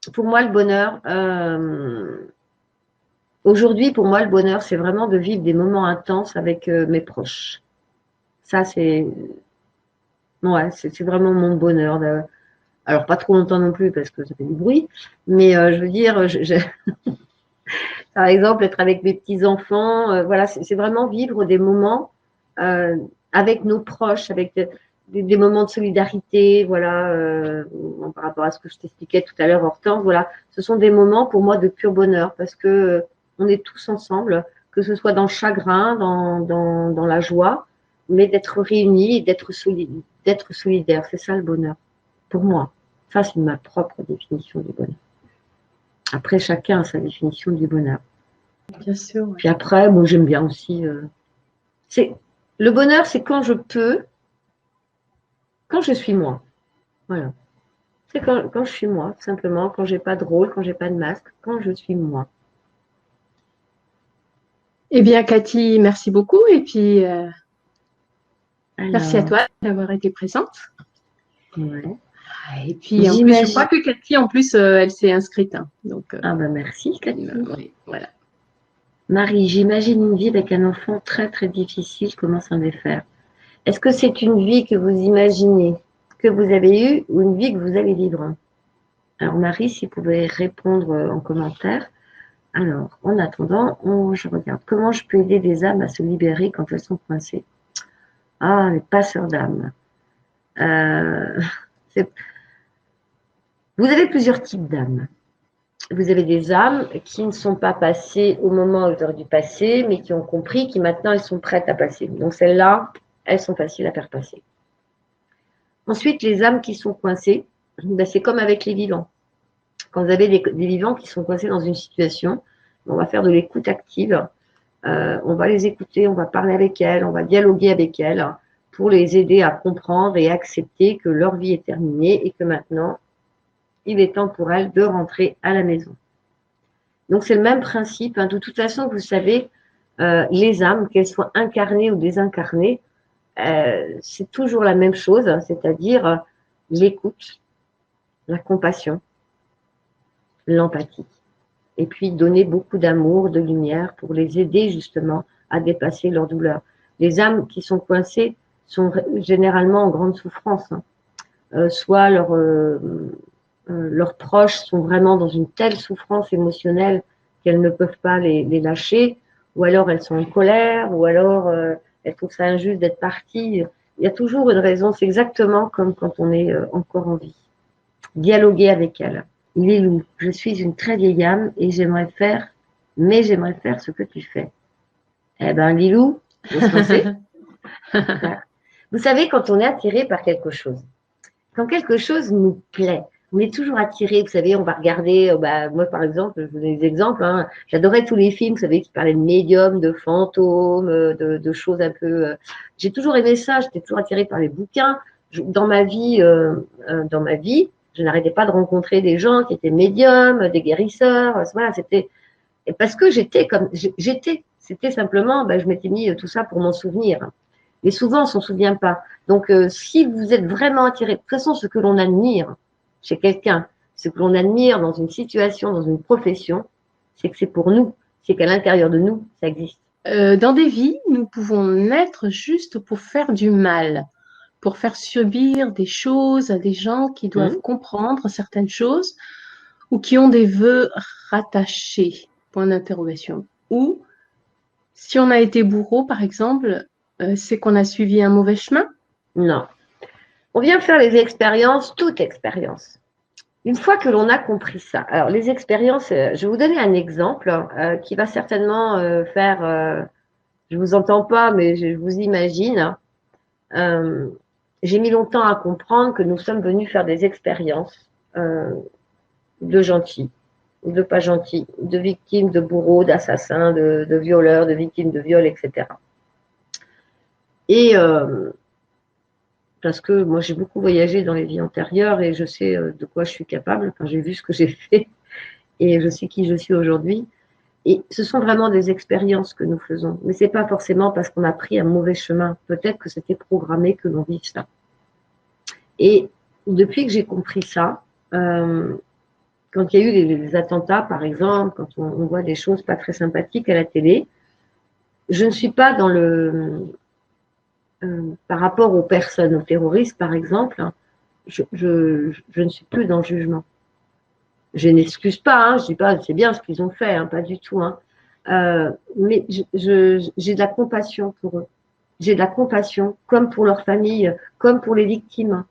Speaker 1: le bonheur, aujourd'hui, pour moi, le bonheur, c'est vraiment de vivre des moments intenses avec mes proches. Ça, c'est vraiment mon bonheur. Alors, pas trop longtemps non plus parce que ça fait du bruit, mais je veux dire, par exemple, être avec mes petits-enfants, voilà, c'est vraiment vivre des moments avec nos proches, avec des moments de solidarité, voilà, par rapport à ce que je t'expliquais tout à l'heure, Hortense, voilà, ce sont des moments pour moi de pur bonheur parce que on est tous ensemble, que ce soit dans le chagrin, dans la joie, mais d'être réunis et d'être solidaires, c'est ça le bonheur, pour moi. Ça, c'est ma propre définition du bonheur. Après, chacun a sa définition du bonheur.
Speaker 2: Bien sûr.
Speaker 1: Puis après, bon, j'aime bien aussi. Le bonheur, c'est quand je peux, quand je suis moi. Voilà. C'est quand je suis moi, simplement, quand j'ai pas de rôle, quand j'ai pas de masque, quand je suis moi.
Speaker 2: Eh bien, Cathy, merci beaucoup. Et puis, merci à toi d'avoir été présente.
Speaker 1: Ouais.
Speaker 2: Et puis, en plus, je crois que Cathy, en plus, elle s'est inscrite. Hein, donc,
Speaker 1: ah ben merci, Cathy.
Speaker 2: Oui, voilà.
Speaker 1: Marie, j'imagine une vie avec un enfant très, très difficile. Comment s'en défaire? Est-ce que c'est une vie que vous imaginez, que vous avez eue, ou une vie que vous allez vivre? Alors, Marie, si vous pouvez répondre en commentaire. Alors, en attendant, je regarde. Comment je peux aider des âmes à se libérer quand elles sont coincées? Ah, les passeurs d'âmes. Vous avez plusieurs types d'âmes. Vous avez des âmes qui ne sont pas passées au moment où elles auraient dû passer, mais qui ont compris, qui maintenant elles sont prêtes à passer. Donc celles-là, elles sont faciles à faire passer. Ensuite, les âmes qui sont coincées, c'est comme avec les vivants. Quand vous avez des vivants qui sont coincés dans une situation, on va faire de l'écoute active. On va les écouter, on va parler avec elles, on va dialoguer avec elles pour les aider à comprendre et accepter que leur vie est terminée et que maintenant, il est temps pour elles de rentrer à la maison. Donc, c'est le même principe. Hein. De toute façon, vous savez, les âmes, qu'elles soient incarnées ou désincarnées, c'est toujours la même chose, hein, c'est-à-dire l'écoute, la compassion, l'empathie. et puis donner beaucoup d'amour, de lumière pour les aider justement à dépasser leur douleur. Les âmes qui sont coincées sont généralement en grande souffrance, hein. Soit leurs proches sont vraiment dans une telle souffrance émotionnelle qu'elles ne peuvent pas les lâcher, ou alors elles sont en colère, ou alors elles trouvent ça injuste d'être parties. Il y a toujours une raison, c'est exactement comme quand on est encore en vie. Dialoguer avec elles. Lilou, je suis une très vieille âme et j'aimerais faire ce que tu fais. Eh ben, Lilou, faut se lancer. Vous savez, quand on est attiré par quelque chose, quand quelque chose nous plaît, on est toujours attiré, vous savez, on va regarder, moi par exemple, je vous donne des exemples, hein, j'adorais tous les films, vous savez, qui parlaient de médiums, de fantômes, de choses un peu... j'ai toujours aimé ça, j'étais toujours attirée par les bouquins. Dans ma vie, je n'arrêtais pas de rencontrer des gens qui étaient médiums, des guérisseurs, voilà, c'était... Et parce que c'était simplement, je m'étais mis tout ça pour m'en souvenir. Mais souvent, on ne s'en souvient pas. Donc, si vous êtes vraiment attiré, de toute façon, ce que l'on admire chez quelqu'un, ce que l'on admire dans une situation, dans une profession, c'est que c'est pour nous, c'est qu'à l'intérieur de nous, ça existe.
Speaker 2: Dans des vies, nous pouvons naître juste pour faire du mal, pour faire subir des choses à des gens qui doivent comprendre certaines choses ou qui ont des vœux rattachés, point d'interrogation. Ou, si on a été bourreau, par exemple, c'est qu'on a suivi un mauvais chemin?
Speaker 1: Non. On vient faire les expériences, toute expérience. Une fois que l'on a compris ça, alors les expériences, je vais vous donner un exemple qui va certainement faire, je vous entends pas, mais je vous imagine. J'ai mis longtemps à comprendre que nous sommes venus faire des expériences de gentils, de pas gentils, de victimes, de bourreaux, d'assassins, de violeurs, de victimes de viols, etc. Et parce que moi j'ai beaucoup voyagé dans les vies antérieures et je sais de quoi je suis capable, enfin, j'ai vu ce que j'ai fait et je sais qui je suis aujourd'hui. Et ce sont vraiment des expériences que nous faisons, mais ce n'est pas forcément parce qu'on a pris un mauvais chemin. Peut-être que c'était programmé que l'on vive ça. Et depuis que j'ai compris ça, quand il y a eu les attentats, par exemple, quand on voit des choses pas très sympathiques à la télé, je ne suis pas dans par rapport aux personnes, aux terroristes, par exemple, hein, je ne suis plus dans le jugement. Je n'excuse pas, hein, je ne dis pas c'est bien ce qu'ils ont fait, hein, pas du tout. Hein. Mais j'ai de la compassion pour eux. J'ai de la compassion, comme pour leur famille, comme pour les victimes.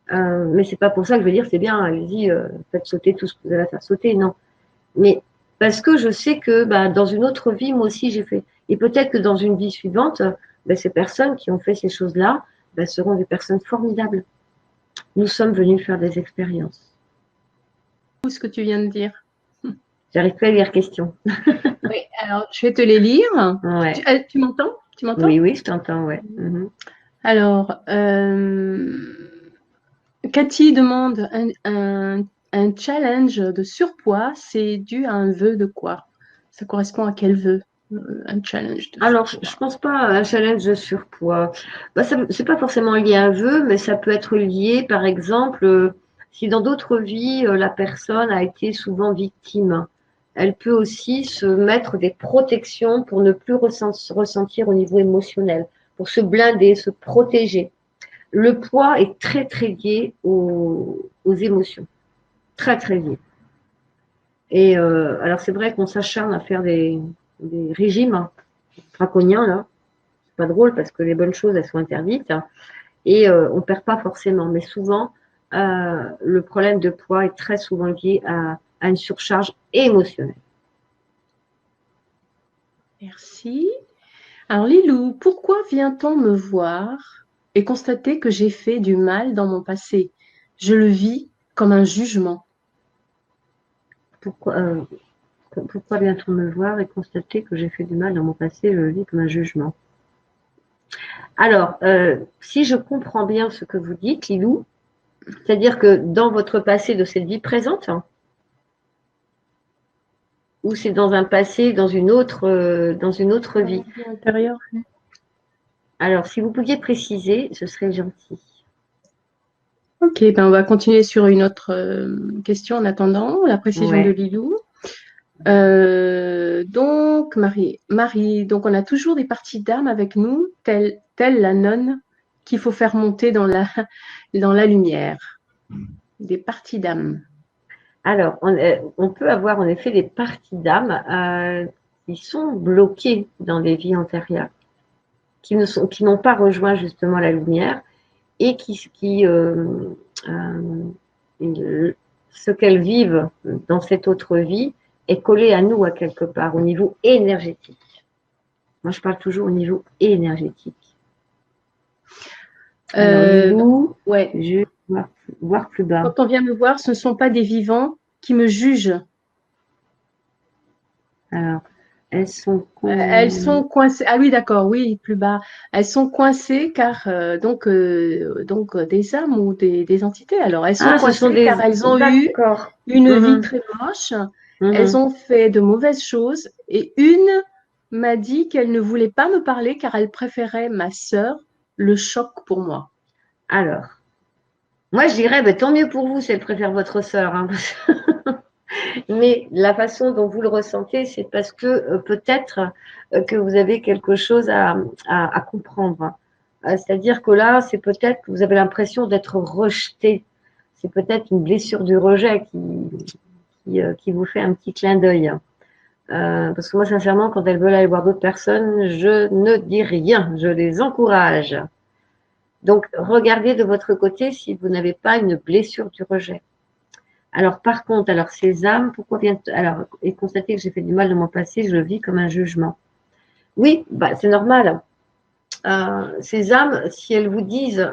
Speaker 1: Mais c'est pas pour ça que je vais dire c'est bien, allez-y, faites sauter tout ce que vous avez à faire sauter, non. Mais parce que je sais que dans une autre vie, moi aussi j'ai fait. Et peut-être que dans une vie suivante, ces personnes qui ont fait ces choses-là seront des personnes formidables. Nous sommes venus faire des expériences.
Speaker 2: Ce que tu viens de dire.
Speaker 1: J'arrive pas à lire question.
Speaker 2: Oui, alors je vais te les lire.
Speaker 1: Ouais.
Speaker 2: Tu m'entends? Tu m'entends?
Speaker 1: Oui, oui, je t'entends, ouais.
Speaker 2: Alors, Cathy demande un challenge de surpoids, c'est dû à un vœu de quoi? Ça correspond à quel vœu? Un challenge de
Speaker 1: Alors,
Speaker 2: surpoids.
Speaker 1: je pense pas à un challenge de surpoids. C'est pas forcément lié à un vœu, mais ça peut être lié, par exemple, si dans d'autres vies, la personne a été souvent victime. Elle peut aussi se mettre des protections pour ne plus ressentir au niveau émotionnel, pour se blinder, se protéger. Le poids est très, très lié aux émotions. Très, très lié. Et alors, c'est vrai qu'on s'acharne à faire des régimes draconiens, là. C'est pas drôle parce que les bonnes choses, elles sont interdites. Et on ne perd pas forcément. Mais souvent, le problème de poids est très souvent lié à une surcharge émotionnelle.
Speaker 2: Merci. Alors, Lilou, pourquoi vient-on me voir et constater que j'ai fait du mal dans mon passé? Je le vis comme un jugement.
Speaker 1: Pourquoi vient-on me voir et constater que j'ai fait du mal dans mon passé? Je le vis comme un jugement. Alors, si je comprends bien ce que vous dites, Lilou, c'est-à-dire que dans votre passé de cette vie présente, ou c'est dans un passé, dans une autre vie?
Speaker 2: Intérieure.
Speaker 1: Alors, si vous pouviez préciser, ce serait gentil.
Speaker 2: Ok, on va continuer sur une autre question en attendant la précision de Lilou. Donc, Marie, donc on a toujours des parties d'âme avec nous, telle la nonne qu'il faut faire monter dans la lumière. Des parties d'âme.
Speaker 1: Alors, on peut avoir en effet des parties d'âme qui sont bloquées dans des vies antérieures, qui n'ont pas rejoint justement la lumière et ce qu'elles vivent dans cette autre vie est collé à nous à quelque part au niveau énergétique. Moi, je parle toujours au niveau énergétique. Alors,
Speaker 2: ouais.
Speaker 1: Je vais voir plus bas.
Speaker 2: Quand on vient me voir, ce ne sont pas des vivants qui me jugent.
Speaker 1: Alors, elles sont
Speaker 2: coincées. Ah oui, d'accord, oui, plus bas. Elles sont coincées car donc des âmes ou des entités. Alors, elles sont coincées car elles ont eu une vie très moche. Elles ont fait de mauvaises choses et une m'a dit qu'elle ne voulait pas me parler car elle préférait ma sœur, le choc pour moi.
Speaker 1: Alors, moi je dirais, tant mieux pour vous si elle préfère votre sœur. Hein. Mais la façon dont vous le ressentez, c'est parce que peut-être que vous avez quelque chose à comprendre. C'est-à-dire que là, c'est peut-être que vous avez l'impression d'être rejeté. C'est peut-être une blessure du rejet qui vous fait un petit clin d'œil. Parce que moi, sincèrement, quand elles veulent aller voir d'autres personnes, je ne dis rien, je les encourage. Donc, regardez de votre côté si vous n'avez pas une blessure du rejet. Alors, par contre, ces âmes, et constater que j'ai fait du mal dans mon passé, je le vis comme un jugement. Oui, c'est normal. Ces âmes, si elles vous disent,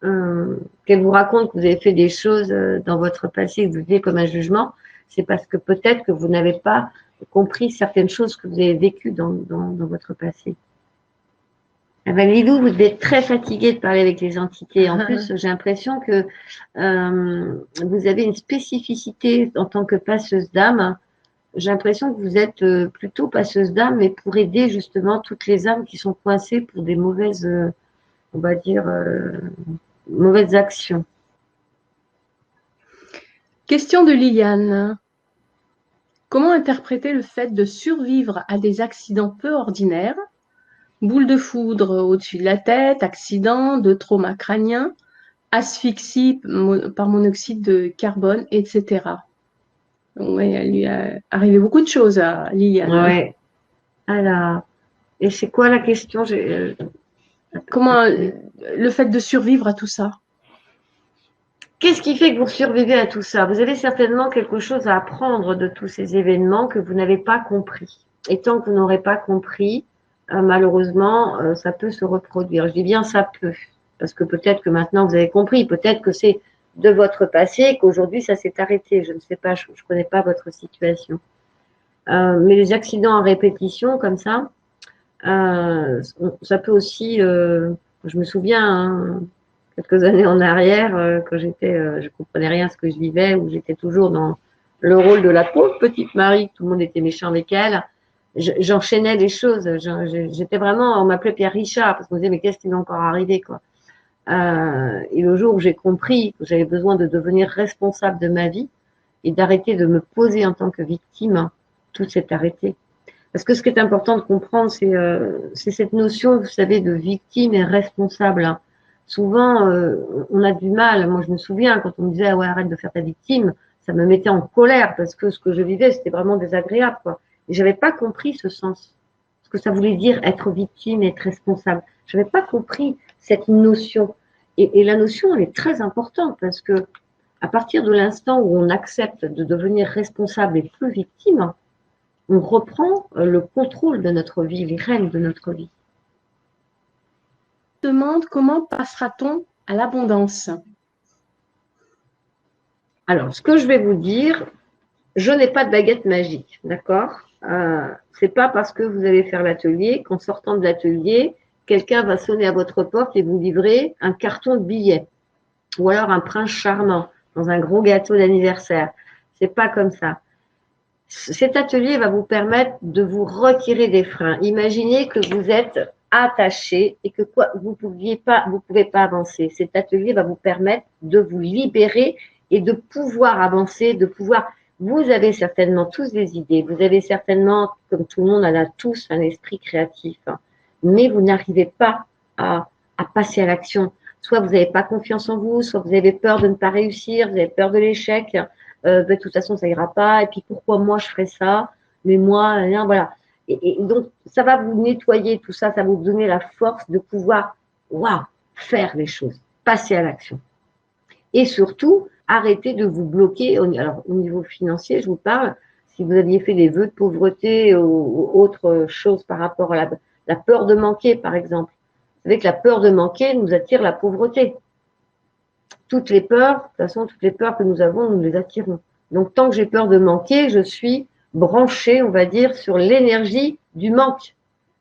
Speaker 1: qu'elles vous racontent que vous avez fait des choses dans votre passé, que vous vivez comme un jugement, c'est parce que peut-être que vous n'avez pas compris certaines choses que vous avez vécues dans votre passé. Lilou, vous devez être très fatiguée de parler avec les entités. En plus, j'ai l'impression que vous avez une spécificité en tant que passeuse d'âme. J'ai l'impression que vous êtes plutôt passeuse d'âme, mais pour aider justement toutes les âmes qui sont coincées pour des mauvaises, on va dire, mauvaises actions.
Speaker 2: Question de Liliane. Comment interpréter le fait de survivre à des accidents peu ordinaires, boule de foudre au-dessus de la tête, accident, de trauma crânien, asphyxie par monoxyde de carbone, etc. Oui, il lui est arrivé beaucoup de choses à Liliane.
Speaker 1: Oui. Alors, et c'est quoi la question?
Speaker 2: Comment le fait de survivre à tout ça?
Speaker 1: Qu'est-ce qui fait que vous survivez à tout ça? Vous avez certainement quelque chose à apprendre de tous ces événements que vous n'avez pas compris. Et tant que vous n'aurez pas compris, malheureusement, ça peut se reproduire. Je dis bien ça peut, parce que peut-être que maintenant vous avez compris, peut-être que c'est de votre passé qu'aujourd'hui ça s'est arrêté. Je ne sais pas, je ne connais pas votre situation. Mais les accidents à répétition comme ça peut aussi, je me souviens, hein, quelques années en arrière, quand je comprenais rien à ce que je vivais, où j'étais toujours dans le rôle de la pauvre petite Marie, tout le monde était méchant avec elle. J'enchaînais les choses. J'étais vraiment, on m'appelait Pierre Richard parce qu'on me disait mais qu'est-ce qui m'est encore arrivé quoi. Et le jour où j'ai compris que j'avais besoin de devenir responsable de ma vie et d'arrêter de me poser en tant que victime, tout s'est arrêté. Parce que ce qui est important de comprendre, c'est cette notion, vous savez, de victime et responsable. Souvent, on a du mal. Moi, je me souviens, quand on me disait ah ouais, arrête de faire ta victime, ça me mettait en colère parce que ce que je vivais, c'était vraiment désagréable, quoi. Et j'avais pas compris ce sens. Ce que ça voulait dire être victime et être responsable. Je n'avais pas compris cette notion. Et la notion, elle est très importante parce que à partir de l'instant où on accepte de devenir responsable et plus victime, on reprend le contrôle de notre vie, les rênes de notre vie.
Speaker 2: Demande comment passera-t-on à l'abondance?
Speaker 1: Alors, ce que je vais vous dire, je n'ai pas de baguette magique, d'accord? C'est pas parce que vous allez faire l'atelier qu'en sortant de l'atelier, quelqu'un va sonner à votre porte et vous livrer un carton de billets ou alors un prince charmant dans un gros gâteau d'anniversaire. C'est pas comme ça. Cet atelier va vous permettre de vous retirer des freins. Imaginez que vous êtes attaché et que vous pouvez pas avancer. Cet atelier va vous permettre de vous libérer et de pouvoir avancer, de pouvoir vous avez certainement tous des idées, vous avez certainement, comme tout le monde, on a tous un esprit créatif, hein, mais vous n'arrivez pas à passer à l'action. Soit vous n'avez pas confiance en vous, soit vous avez peur de ne pas réussir, vous avez peur de l'échec, de toute façon ça ira pas, et puis pourquoi moi je ferais ça, mais moi, rien, voilà. Et donc ça va vous nettoyer tout ça, ça va vous donner la force de pouvoir, waouh, faire les choses, passer à l'action. Et surtout, arrêtez de vous bloquer. Alors, au niveau financier, je vous parle, si vous aviez fait des vœux de pauvreté ou autre chose par rapport à la peur de manquer, par exemple. Vous savez que la peur de manquer nous attire la pauvreté. Toutes les peurs, de toute façon, toutes les peurs que nous avons, nous les attirons. Donc, tant que j'ai peur de manquer, je suis branchée, on va dire, sur l'énergie du manque.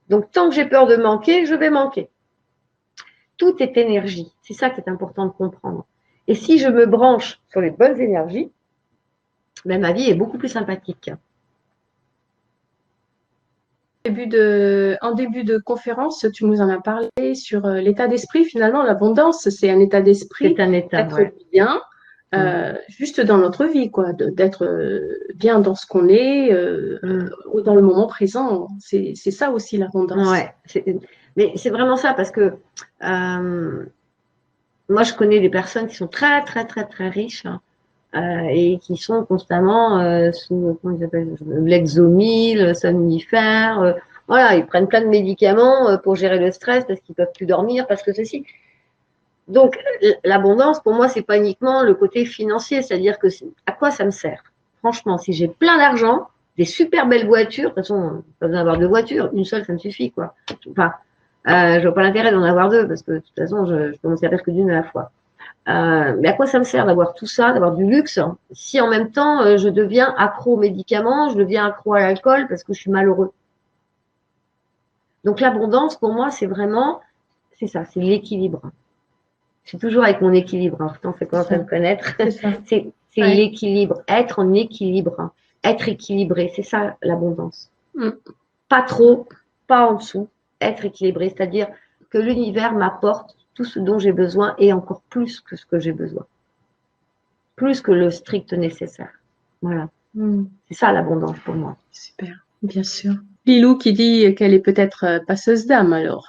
Speaker 1: Donc, tant que j'ai peur de manquer, je vais manquer. Tout est énergie. C'est ça qui est important de comprendre. Et si je me branche sur les bonnes énergies, ben ma vie est beaucoup plus sympathique.
Speaker 2: En début de conférence, tu nous en as parlé sur l'état d'esprit. Finalement, l'abondance, c'est un état d'esprit,
Speaker 1: c'est un état,
Speaker 2: d'être bien, juste dans notre vie, quoi, d'être bien dans ce qu'on est, dans le moment présent. C'est ça aussi l'abondance.
Speaker 1: Ouais, mais c'est vraiment ça parce que moi, je connais des personnes qui sont très, très, très, très riches, hein, et qui sont constamment sous, comment ils appellent, Lexomil, somnifères. Voilà, ils prennent plein de médicaments pour gérer le stress parce qu'ils peuvent plus dormir, parce que ceci. Donc, l'abondance, pour moi, c'est pas uniquement le côté financier, c'est-à-dire que à quoi ça me sert? Franchement, si j'ai plein d'argent, des super belles voitures, de toute façon, pas besoin d'avoir deux voitures, une seule, ça me suffit, quoi. Enfin, je vois pas l'intérêt d'en avoir deux, parce que de toute façon, je peux m'en servir que d'une à la fois. Mais à quoi ça me sert d'avoir tout ça, d'avoir du luxe, si en même temps, je deviens accro aux médicaments, je deviens accro à l'alcool parce que je suis malheureux. Donc, l'abondance, pour moi, c'est vraiment, c'est ça, c'est l'équilibre. Je suis toujours avec mon équilibre, hein, pourtant, c'est commence à me connaître. C'est l'équilibre, être en équilibre, être équilibré, c'est ça l'abondance. Pas trop, pas en dessous, être équilibré, c'est-à-dire que l'univers m'apporte tout ce dont j'ai besoin et encore plus que ce que j'ai besoin. Plus que le strict nécessaire. Voilà. C'est ça l'abondance pour moi.
Speaker 2: Super, bien sûr. Lilou qui dit qu'elle est peut-être passeuse d'âme alors.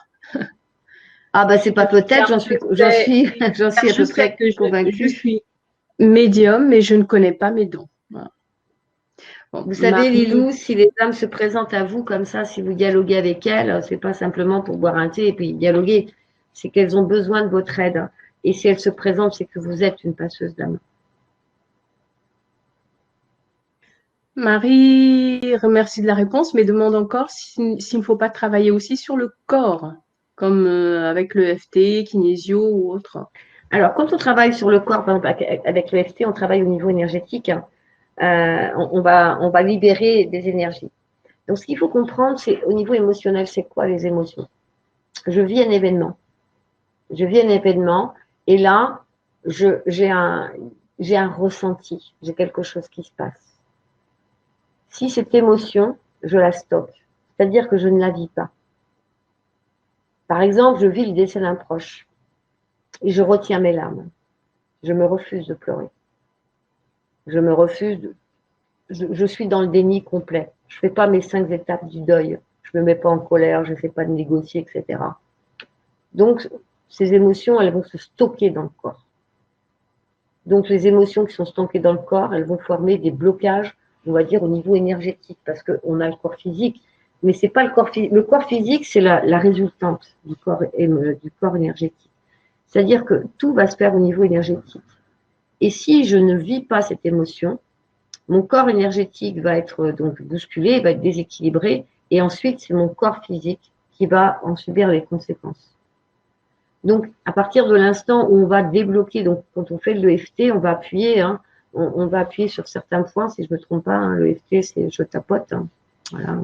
Speaker 1: Ah bah c'est pas peut-être, j'en suis à peu près convaincue.
Speaker 2: Je suis médium, mais je ne connais pas mes dons. Voilà.
Speaker 1: Bon, vous savez, Lilou, si les âmes se présentent à vous comme ça, si vous dialoguez avec elles, c'est pas simplement pour boire un thé et puis dialoguer, c'est qu'elles ont besoin de votre aide. Et si elles se présentent, c'est que vous êtes une passeuse d'âme.
Speaker 2: Marie remercie de la réponse, mais demande encore s'il ne faut pas travailler aussi sur le corps, comme avec le FT, kinésio ou autre.
Speaker 1: Alors, quand on travaille sur le corps, par exemple, avec le FT, on travaille au niveau énergétique. On va libérer des énergies. Donc, ce qu'il faut comprendre, c'est au niveau émotionnel, c'est quoi les émotions? Je vis un événement. Et là, j'ai un ressenti, j'ai quelque chose qui se passe. Si cette émotion, je la stocke, c'est-à-dire que je ne la vis pas. Par exemple, je vis le décès d'un proche et je retiens mes larmes. Je me refuse de pleurer. Je me refuse je suis dans le déni complet. Je ne fais pas mes 5 étapes du deuil. Je ne me mets pas en colère, je ne fais pas de négocier, etc. Donc, ces émotions, elles vont se stocker dans le corps. Donc, les émotions qui sont stockées dans le corps, elles vont former des blocages, on va dire, au niveau énergétique, parce qu'on a le corps physique, mais c'est pas le corps physique. Le corps physique, c'est la résultante du corps énergétique. C'est-à-dire que tout va se faire au niveau énergétique. Et si je ne vis pas cette émotion, mon corps énergétique va être donc bousculé, va être déséquilibré, et ensuite, c'est mon corps physique qui va en subir les conséquences. Donc, à partir de l'instant où on va débloquer, donc quand on fait le EFT, on va appuyer, on va appuyer sur certains points, si je ne me trompe pas, le EFT, c'est je tapote. Voilà.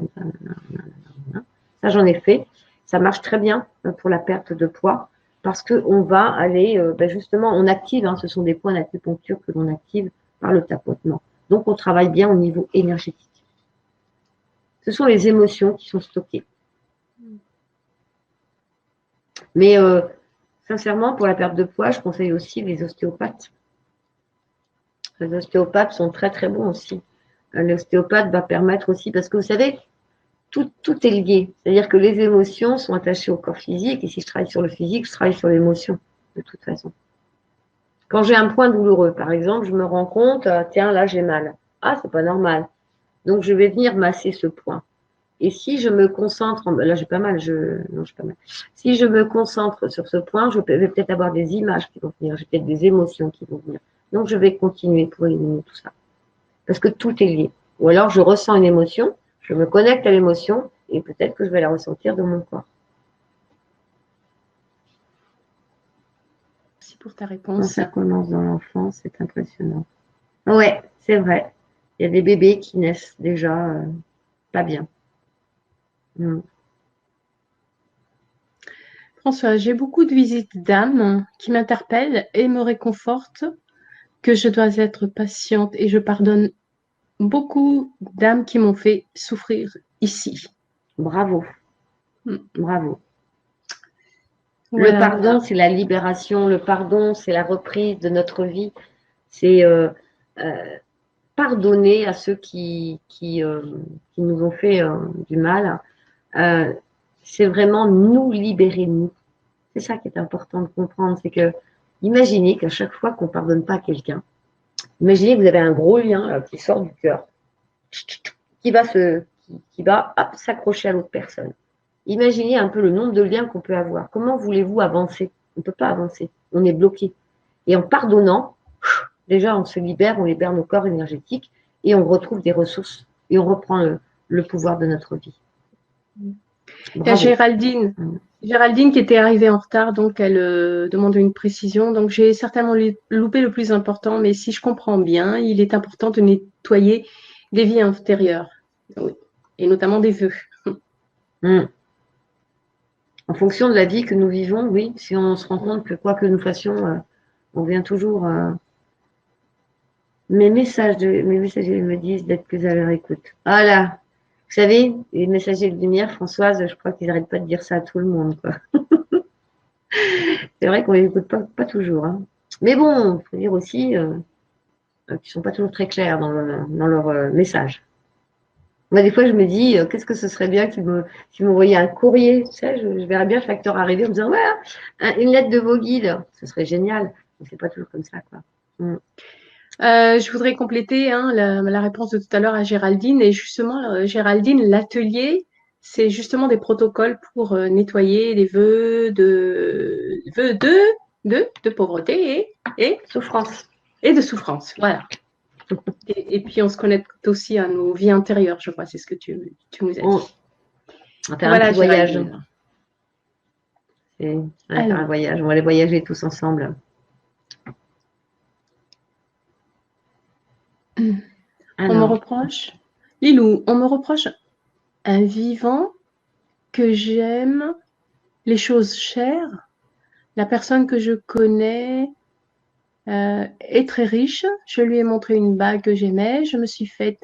Speaker 1: Ça, j'en ai fait. Ça marche très bien pour la perte de poids parce qu'on va aller, justement, on active, ce sont des points d'acupuncture que l'on active par le tapotement. Donc, on travaille bien au niveau énergétique. Ce sont les émotions qui sont stockées. Mais sincèrement, pour la perte de poids, je conseille aussi les ostéopathes. Les ostéopathes sont très très bons aussi. l'ostéopathe va permettre aussi, parce que vous savez, tout est lié. C'est-à-dire que les émotions sont attachées au corps physique, et si je travaille sur le physique, je travaille sur l'émotion, de toute façon. Quand j'ai un point douloureux, par exemple, je me rends compte, tiens, là, j'ai mal. Ah, c'est pas normal. Donc, je vais venir masser ce point. Et si je me concentre, là, j'ai pas mal, non, j'ai pas mal. Si je me concentre sur ce point, je vais peut-être avoir des images qui vont venir, j'ai peut-être des émotions qui vont venir. Donc, je vais continuer pour éliminer tout ça. Parce que tout est lié. Ou alors, je ressens une émotion, je me connecte à l'émotion, et peut-être que je vais la ressentir dans mon corps.
Speaker 2: Merci pour ta réponse.
Speaker 1: Quand ça commence dans l'enfance, c'est impressionnant. Ouais, c'est vrai. Il y a des bébés qui naissent déjà pas bien.
Speaker 2: François, j'ai beaucoup de visites d'âmes qui m'interpellent et me réconfortent que je dois être patiente et je pardonne beaucoup d'âmes qui m'ont fait souffrir ici.
Speaker 1: Bravo. Bravo.
Speaker 2: Voilà.
Speaker 1: Le pardon, c'est la libération. Le pardon, c'est la reprise de notre vie. C'est pardonner à ceux qui nous ont fait du mal. C'est vraiment nous libérer de nous. C'est ça qui est important de comprendre. C'est que, imaginez qu'à chaque fois qu'on ne pardonne pas à quelqu'un, imaginez que vous avez un gros lien là, qui sort du cœur, qui va s'accrocher à l'autre personne. Imaginez un peu le nombre de liens qu'on peut avoir. Comment voulez-vous avancer? On ne peut pas avancer. On est bloqué. Et en pardonnant, déjà, on se libère, on libère nos corps énergétiques et on retrouve des ressources et on reprend le pouvoir de notre vie.
Speaker 2: Il y a Géraldine. Géraldine qui était arrivée en retard, donc elle demande une précision. Donc j'ai certainement loupé le plus important, mais si je comprends bien, il est important de nettoyer des vies antérieures, oui, et notamment des vœux.
Speaker 1: En fonction de la vie que nous vivons, oui, si on se rend compte que quoi que nous fassions, on vient toujours. Mes messagers me disent d'être plus à leur écoute. Voilà. Vous savez, les messagers de lumière, Françoise, je crois qu'ils n'arrêtent pas de dire ça à tout le monde, quoi. C'est vrai qu'on ne les écoute pas toujours. Hein. Mais bon, il faut dire aussi qu'ils ne sont pas toujours très clairs dans leur message. Moi, des fois, je me dis, qu'est-ce que ce serait bien qu'ils m'envoyaient un courrier. Tu sais, je verrais bien le facteur arriver en me disant, ouais, une lettre de vos guides. Ce serait génial. Mais c'est pas toujours comme ça, quoi.
Speaker 2: Je voudrais compléter la réponse de tout à l'heure à Géraldine. Et justement, Géraldine, l'atelier, c'est justement des protocoles pour nettoyer les vœux de pauvreté et
Speaker 1: souffrance.
Speaker 2: Et de souffrance, voilà. Et puis, on se connecte aussi à nos vies antérieures, je crois, c'est ce que tu nous as dit.
Speaker 1: On va faire un petit voyage. On va faire un voyage. On va aller voyager tous ensemble.
Speaker 2: On me reproche, Lilou, on me reproche un vivant que j'aime, les choses chères. La personne que je connais est très riche. Je lui ai montré une bague que j'aimais. Je me suis faite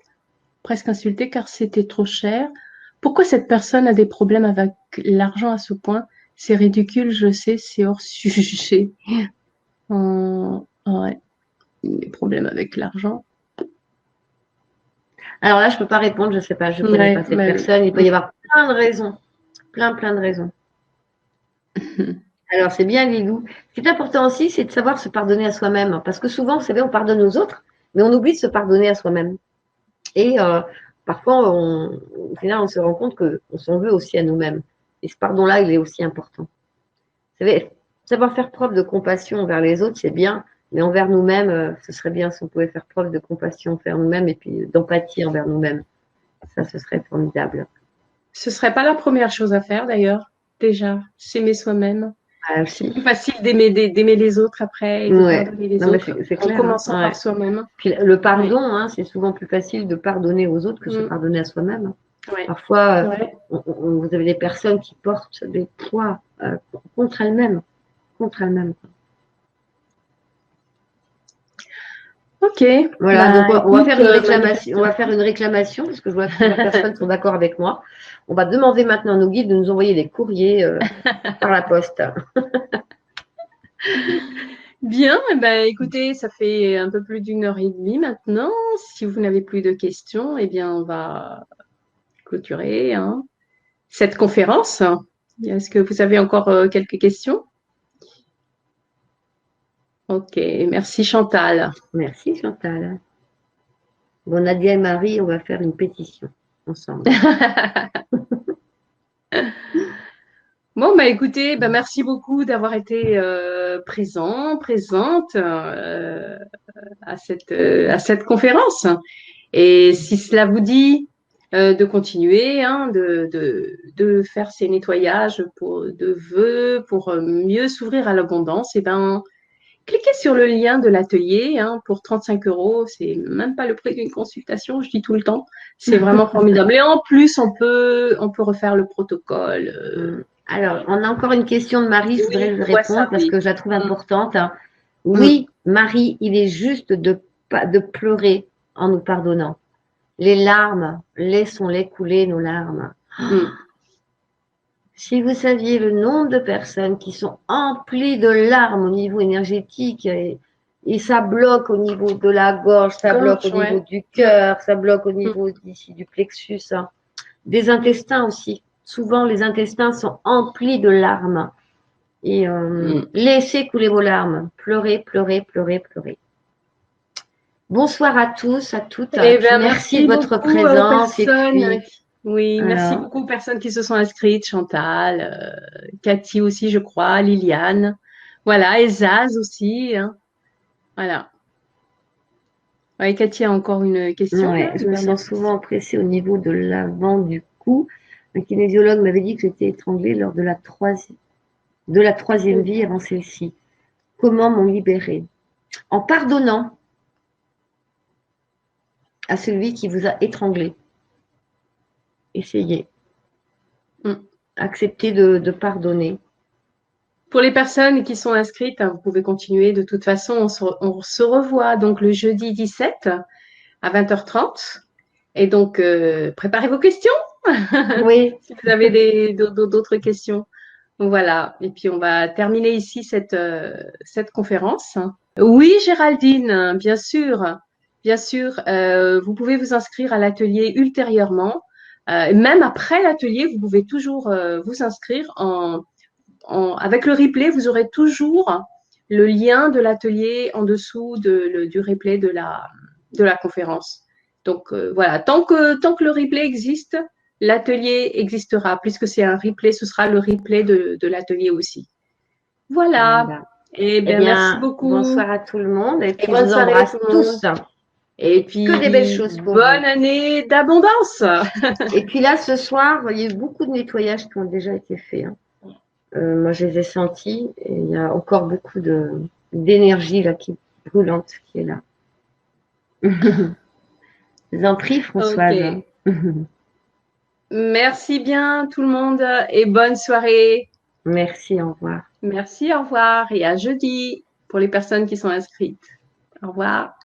Speaker 2: presque insulter car c'était trop cher. Pourquoi cette personne a des problèmes avec l'argent à ce point? C'est ridicule, je sais, c'est hors sujet. Ouais, des problèmes avec l'argent.
Speaker 1: Alors là, je ne peux pas répondre, je ne sais pas, je ne connais pas cette personne. Il peut y avoir plein de raisons, plein de raisons. Alors, c'est bien, Lilou. Ce qui est important aussi, c'est de savoir se pardonner à soi-même. Parce que souvent, vous savez, on pardonne aux autres, mais on oublie de se pardonner à soi-même. Et parfois, au final, on se rend compte qu'on s'en veut aussi à nous-mêmes. Et ce pardon-là, il est aussi important. Vous savez, savoir faire preuve de compassion envers les autres, c'est bien, mais envers nous-mêmes, ce serait bien si on pouvait faire preuve de compassion envers nous-mêmes et puis d'empathie envers nous-mêmes. Ça, ce serait formidable.
Speaker 2: Ce ne serait pas la première chose à faire, d'ailleurs, déjà, s'aimer soi-même. C'est plus facile d'aimer les autres après et de pardonner les autres en commençant par soi-même.
Speaker 1: Puis le pardon, c'est souvent plus facile de pardonner aux autres que de se pardonner à soi-même. Parfois, vous avez des personnes qui portent des poids contre elles-mêmes.
Speaker 2: Ok.
Speaker 1: Voilà, donc on va faire une réclamation. On va faire une réclamation parce que je vois que les personnes sont d'accord avec moi. On va demander maintenant à nos guides de nous envoyer des courriers par la poste.
Speaker 2: Bien, eh ben, écoutez, ça fait un peu plus d'1 heure et demie maintenant. Si vous n'avez plus de questions, eh bien, on va clôturer hein, cette conférence. Est-ce que vous avez encore quelques questions? Ok, merci Chantal.
Speaker 1: Merci Chantal. Bon, Nadia et Marie, on va faire une pétition ensemble.
Speaker 2: Bon, bah écoutez, bah, merci beaucoup d'avoir été présente à cette conférence. Et si cela vous dit de continuer, hein, de faire ces nettoyages de vœux pour mieux s'ouvrir à l'abondance, et ben, cliquez sur le lien de l'atelier hein, pour 35 euros. C'est même pas le prix d'une consultation, je dis tout le temps. C'est vraiment formidable. Et en plus, on peut refaire le protocole.
Speaker 1: Alors, on a encore une question de Marie, je voudrais
Speaker 2: Oui,
Speaker 1: lui
Speaker 2: on voit
Speaker 1: répondre
Speaker 2: ça,
Speaker 1: parce
Speaker 2: oui.
Speaker 1: que je la trouve importante.
Speaker 2: Mm.
Speaker 1: Oui, Marie, il est juste de pleurer en nous pardonnant. Les larmes, laissons-les couler, nos larmes.
Speaker 2: Mm.
Speaker 1: Si vous saviez le nombre de personnes qui sont emplies de larmes au niveau énergétique et ça bloque au niveau de la gorge, ça bloque au
Speaker 2: Gorge,
Speaker 1: niveau
Speaker 2: ouais.
Speaker 1: du cœur, ça bloque au
Speaker 2: Mm.
Speaker 1: niveau d'ici du plexus, hein. Des intestins aussi. Souvent, les intestins sont emplis de larmes. Et
Speaker 2: Mm.
Speaker 1: laissez couler vos larmes. Pleurez, pleurez, pleurez, pleurez. Bonsoir à tous, à toutes.
Speaker 2: Eh
Speaker 1: Puis
Speaker 2: bien,
Speaker 1: merci de
Speaker 2: merci
Speaker 1: votre
Speaker 2: beaucoup aux
Speaker 1: présence. Et
Speaker 2: personnes.
Speaker 1: puis,
Speaker 2: Oui, merci
Speaker 1: alors,
Speaker 2: beaucoup aux personnes qui se sont inscrites. Chantal, Cathy aussi, je crois, Liliane. Voilà, et Zaz aussi. Hein. Voilà. Ouais, Cathy a encore une question là,
Speaker 1: ouais, je
Speaker 2: une
Speaker 1: me
Speaker 2: dernière
Speaker 1: sens souvent
Speaker 2: question.
Speaker 1: oppressée au niveau de l'avant du cou. Un kinésiologue m'avait dit que j'étais étranglée lors de la troisième vie avant celle-ci. Comment m'en libérer? En pardonnant à celui qui vous a étranglé. Essayez.
Speaker 2: Mm.
Speaker 1: Acceptez de pardonner.
Speaker 2: Pour les personnes qui sont inscrites, hein, vous pouvez continuer. De toute façon, on se revoit donc le jeudi 17 à 20h30. Et donc, préparez vos questions
Speaker 1: Oui,
Speaker 2: si vous avez d'autres questions. Voilà. Et puis, on va terminer ici cette conférence. Oui, Géraldine, bien sûr. Bien sûr, vous pouvez vous inscrire à l'atelier ultérieurement. Même après l'atelier, vous pouvez toujours vous inscrire avec le replay. Vous aurez toujours le lien de l'atelier en dessous du replay de la conférence. Donc voilà, tant que le replay existe, l'atelier existera. Puisque c'est un replay, ce sera le replay de l'atelier aussi. Voilà.
Speaker 1: voilà.
Speaker 2: Eh
Speaker 1: Eh
Speaker 2: bien, merci
Speaker 1: bien,
Speaker 2: beaucoup
Speaker 1: bonsoir à tout le monde et
Speaker 2: et
Speaker 1: puis je
Speaker 2: bonne
Speaker 1: vous
Speaker 2: soirée
Speaker 1: embrasse
Speaker 2: tout le monde.
Speaker 1: tous.
Speaker 2: Et
Speaker 1: Que des belles
Speaker 2: puis,
Speaker 1: choses pour vous.
Speaker 2: bonne année d'abondance.
Speaker 1: Et puis là, ce soir, il y a eu beaucoup de nettoyages qui ont déjà été faits, hein. Moi, je les ai sentis et il y a encore beaucoup d'énergie là qui brûlante qui est là. Je vous en prie, Françoise.
Speaker 2: Ok. Merci bien tout le monde et bonne soirée.
Speaker 1: Merci, au revoir.
Speaker 2: Merci, au revoir et à jeudi pour les personnes qui sont inscrites. Au revoir.